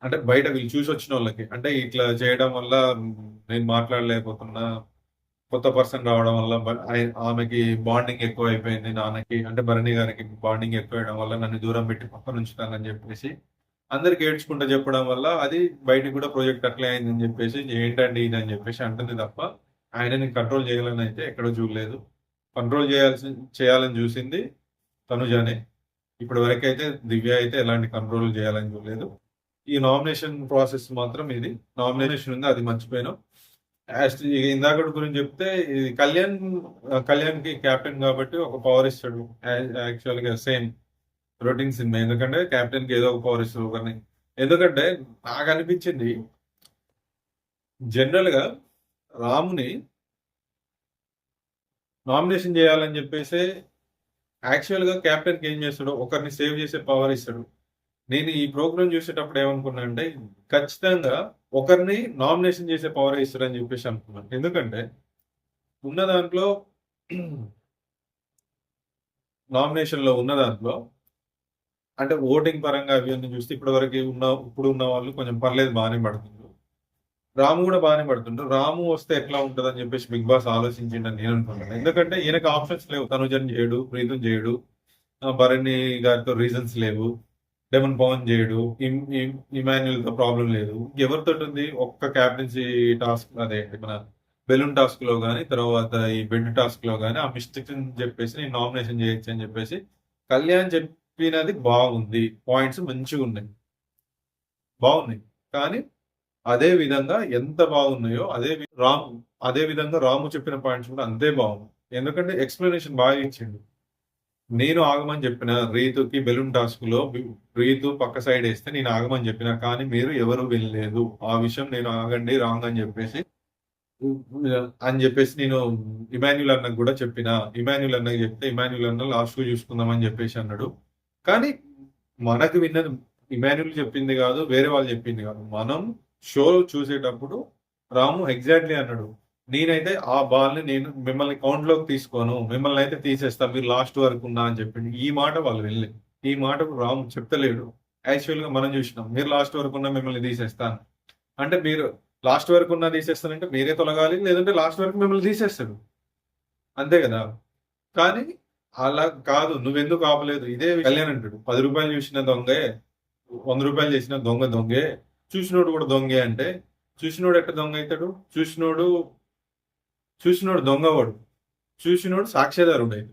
అంటే బయట వీళ్ళు చూసి వచ్చిన వాళ్ళకి, అంటే ఇట్లా చేయడం వల్ల నేను మాట్లాడలేకపోతున్నా, కొత్త పర్సన్ రావడం వల్ల ఆమెకి బాండింగ్ ఎక్కువ అయిపోయింది, నాన్నకి అంటే భరణి గారికి బాండింగ్ ఎక్కువ అవడం వల్ల నన్ను దూరం పెట్టి పక్కన ఉంచుతానని చెప్పేసి అందరికి ఏడ్చుకుంటూ చెప్పడం వల్ల అది బయటికి కూడా ప్రాజెక్ట్ అట్లే అయిందని చెప్పేసి, ఏంటండి ఇది అని చెప్పేసి అంటుంది తప్ప ఆయనని కంట్రోల్ చేయాలని అయితే ఎక్కడో చూడలేదు. కంట్రోల్ చేయాలని చూసింది తనుజానే. ఇప్పటి వరకు అయితే దివ్య అయితే ఎలాంటి కంట్రోల్ చేయాలని చూడలేదు. ఈ నామినేషన్ ప్రాసెస్ మాత్రం ఇది నామినేషన్ ఉంది, అది మర్చిపోయాను. ఇందాక గురించి చెప్తే ఇది కళ్యాణ్ కి కెప్టెన్ కాబట్టి ఒక పవర్ ఇస్తాడు. యాక్చువల్ గా సేమ్ రొటీన్ సినిమా, ఎందుకంటే కెప్టెన్ కి ఏదో ఒక పవర్ ఇస్తారు ఒకరిని. ఎందుకంటే నాకు అనిపించింది జనరల్ గా రాముని నామినేషన్ చేయాలని చెప్పేసి యాక్చువల్ గా కెప్టెన్ కి ఏం చేస్తాడు, ఒకరిని సేవ్ చేసే పవర్ ఇస్తాడు. నేను ఈ ప్రోగ్రామ్ చూసేటప్పుడు ఏమనుకున్నా అంటే ఖచ్చితంగా ఒకరిని నామినేషన్ చేసే పవర్ ఇస్తాడని చెప్పేసి అనుకున్నాను. ఎందుకంటే ఉన్న దాంట్లో నామినేషన్ లో ఉన్న దాంట్లో అంటే ఓటింగ్ పరంగా అవి చూస్తే ఇప్పుడు ఉన్న వాళ్ళు కొంచెం పర్లేదు, బాగానే పడుతుండ్రు. రాము కూడా బాగానే పడుతుండ్రు. రాము వస్తే ఎట్లా ఉంటుంది అని చెప్పేసి బిగ్ బాస్ ఆలోచించిండని నేను అనుకుంటాను. ఎందుకంటే ఈయనకు ఆప్షన్స్ లేవు. తనుజన్ చేయడు, ప్రీతం చేయడు, భరణి గారితో రీజన్స్ లేవు, డెమన్ పవన్ చేయడు, ఇమాన్యుల్ తో ప్రాబ్లం లేదు. ఎవరితో ఉంది? ఒక్క క్యాప్టెన్సీ టాస్క్, అదే మన బెలూన్ టాస్క్ లో కానీ, తర్వాత ఈ బెడ్ టాస్క్ లో కానీ ఆ మిస్టేక్స్ అని చెప్పేసి నేను నామినేషన్ చేయొచ్చు అని చెప్పేసి కళ్యాణ్ చెప్పినది బాగుంది, పాయింట్స్ మంచిగా ఉన్నాయి, బాగున్నాయి. కానీ అదే విధంగా ఎంత బాగున్నాయో అదే విధంగా రాము చెప్పిన పాయింట్స్ కూడా అంతే బాగున్నాయి. ఎందుకంటే ఎక్స్ప్లెనేషన్ బాగా ఇచ్చిండు. నేను ఆగమని చెప్పిన రీతుకి బెలూన్ టాస్క్ లో రీతు పక్క సైడ్ వేస్తే నేను ఆగమని చెప్పిన, కానీ మీరు ఎవరు వెళ్ళలేదు. ఆ విషయం నేను ఆగండి రాంగ్ అని చెప్పేసి నేను ఇమాన్యుల్ అన్నకు కూడా చెప్పిన. ఇమాన్యుల్ అన్నకి చెప్తే ఇమాన్యుల్ అన్న లాస్ట్ కు చూసుకుందామని చెప్పేసి అన్నాడు. కానీ మనకు విన్నది ఇమాన్యుల్ చెప్పింది కాదు, వేరే వాళ్ళు చెప్పింది కాదు. మనం షో చూసేటప్పుడు రాము ఎగ్జాక్ట్లీ అన్నాడు, నేనైతే ఆ బాల్ ని నేను మిమ్మల్ని కౌంట్ లోకి తీసుకోను, మిమ్మల్ని అయితే తీసేస్తా, మీరు లాస్ట్ వరకు ఉన్నా అని చెప్పింది. ఈ మాట వాళ్ళు వెళ్ళి, ఈ మాట రాము చెప్తలేడు. యాక్చువల్ గా మనం చూసినాం, మీరు లాస్ట్ వరకు ఉన్నా మిమ్మల్ని తీసేస్తాను అంటే, మీరు లాస్ట్ వరకు ఉన్నా తీసేస్తానంటే మీరే తొలగాలి, లేదంటే లాస్ట్ వరకు మిమ్మల్ని తీసేస్తాడు, అంతే కదా. కానీ అలా కాదు, నువ్వెందుకు ఆపలేదు? ఇదే కళ్యాణ్ అంటాడు, 10 రూపాయలు చూసిన దొంగే, 100 రూపాయలు చేసిన దొంగే, చూసినోడు కూడా దొంగే అంటే, చూసినోడు ఎట్ట దొంగ అవుతాడు? చూసినోడు దొంగవాడు, చూసినోడు సాక్ష్యదారుడు అయితే,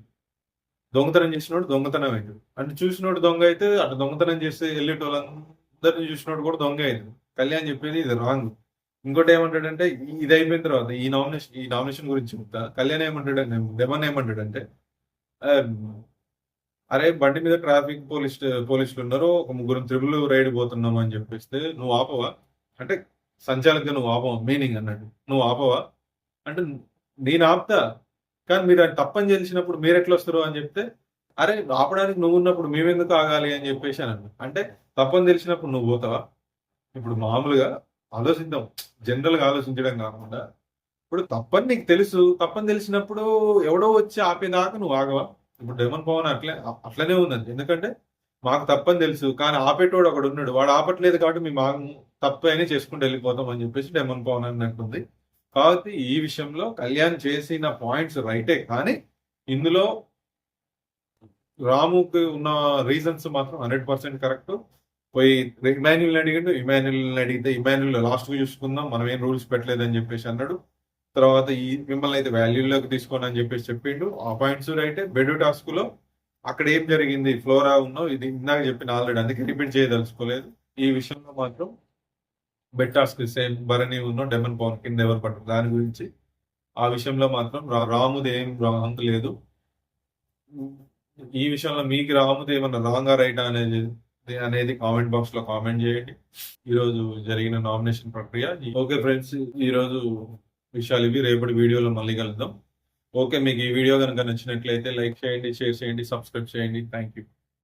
దొంగతనం చేసినోడు దొంగతనం అవుతాడు. అంటే చూసినోడు దొంగ అయితే అటు దొంగతనం చేస్తే వెళ్ళేటోళ్ళందరినీ చూసినోడు కూడా దొంగ అవుతాడు. కళ్యాణ్ చెప్పేది ఇది రాంగ్. ఇంకోటి ఏమంటాడంటే, ఇది అయిపోయిన తర్వాత ఈ నామినేషన్ గురించి చెప్తా. కళ్యాణ్ ఏమంటాడంటే, దెమన్ ఏమంటాడంటే, అరే బండి మీద ట్రాఫిక్ పోలీసులు ఉన్నారు, ఒక ముగ్గురు త్రిబుల్ రైడ్ పోతున్నాం అని చెప్పేస్తే నువ్వు ఆపవా అంటే, సంచాలకుగా నువ్వు ఆపవా మీనింగ్ అన్నాడు. నువ్వు ఆపవా అంటే, నేను ఆపుతా, కానీ మీరు అది తప్పని తెలిసినప్పుడు మీరు ఎట్లా వస్తారు అని చెప్తే, అరే ఆపడానికి నువ్వు ఉన్నప్పుడు మేమెందుకు ఆగాలి అని చెప్పేసి అన్నాడు. అంటే తప్పని తెలిసినప్పుడు నువ్వు పోతావా? ఇప్పుడు మామూలుగా ఆలోచిద్దాం, జనరల్ గా ఆలోచించడం కాకుండా, ఇప్పుడు తప్పని నీకు తెలుసు, తప్పని తెలిసినప్పుడు ఎవడో వచ్చి ఆపేదాకా నువ్వు ఆగవా? ఇప్పుడు డెమన్ పవన్ అట్లనే ఉన్నది. ఎందుకంటే మాకు తప్పని తెలుసు, కానీ ఆపేటోడు ఒకడు ఉన్నాడు, వాడు ఆపట్లేదు కాబట్టి మేము తప్పు అయినా చేసుకుంటూ వెళ్ళిపోతాం అని చెప్పేసి డెమన్ పవన్ అన్నట్టుంది. కాబట్టి ఈ విషయంలో కళ్యాణ్ చేసిన పాయింట్స్ రైటే, కానీ ఇందులో రాముకి ఉన్న రీజన్స్ మాత్రం 100% కరెక్ట్. పోయి ఇమాన్యుల్ అడిగితే ఇమాన్యుల్ లాస్ట్ కు చూసుకుందాం, మనం ఏం రూల్స్ పెట్టలేదని చెప్పేసి అన్నాడు. తర్వాత మిమ్మల్ని అయితే వాల్యూలోకి తీసుకోండి అని చెప్పేసి చెప్పిండు. ఆ పాయింట్స్ రైటే. బెడ్ టాస్క్ లో అక్కడ ఏం జరిగింది, ఫ్లోరా ఉన్నావు, ఇది ఇందాక చెప్పిన ఆల్రెడీ, అందుకే రిపీట్ చేయదలుచుకోలేదు. ఈ విషయంలో మాత్రం బెడ్ టాస్క్ సేమ్ భరణి ఉన్న డెమన్ పవన్ కింద ఎవరు పడ్డారు దాని గురించి, ఆ విషయంలో మాత్రం రాముది ఏం రాంగ్ లేదు. ఈ విషయంలో మీకు రాముది ఏమన్నా రాంగా రైటా అనేది కామెంట్ బాక్స్ లో కామెంట్ చేయండి. ఈ రోజు జరిగిన నామినేషన్ ప్రక్రియ. ఓకే ఫ్రెండ్స్, ఈ రోజు విషయాలు ఇవి. రేపటి వీడియోలో మళ్ళీ కలుద్దాం. ఓకే, మీకు ఈ వీడియో కనుక నచ్చినట్లయితే లైక్ చేయండి, షేర్ చేయండి, సబ్స్క్రైబ్ చేయండి. Thank you.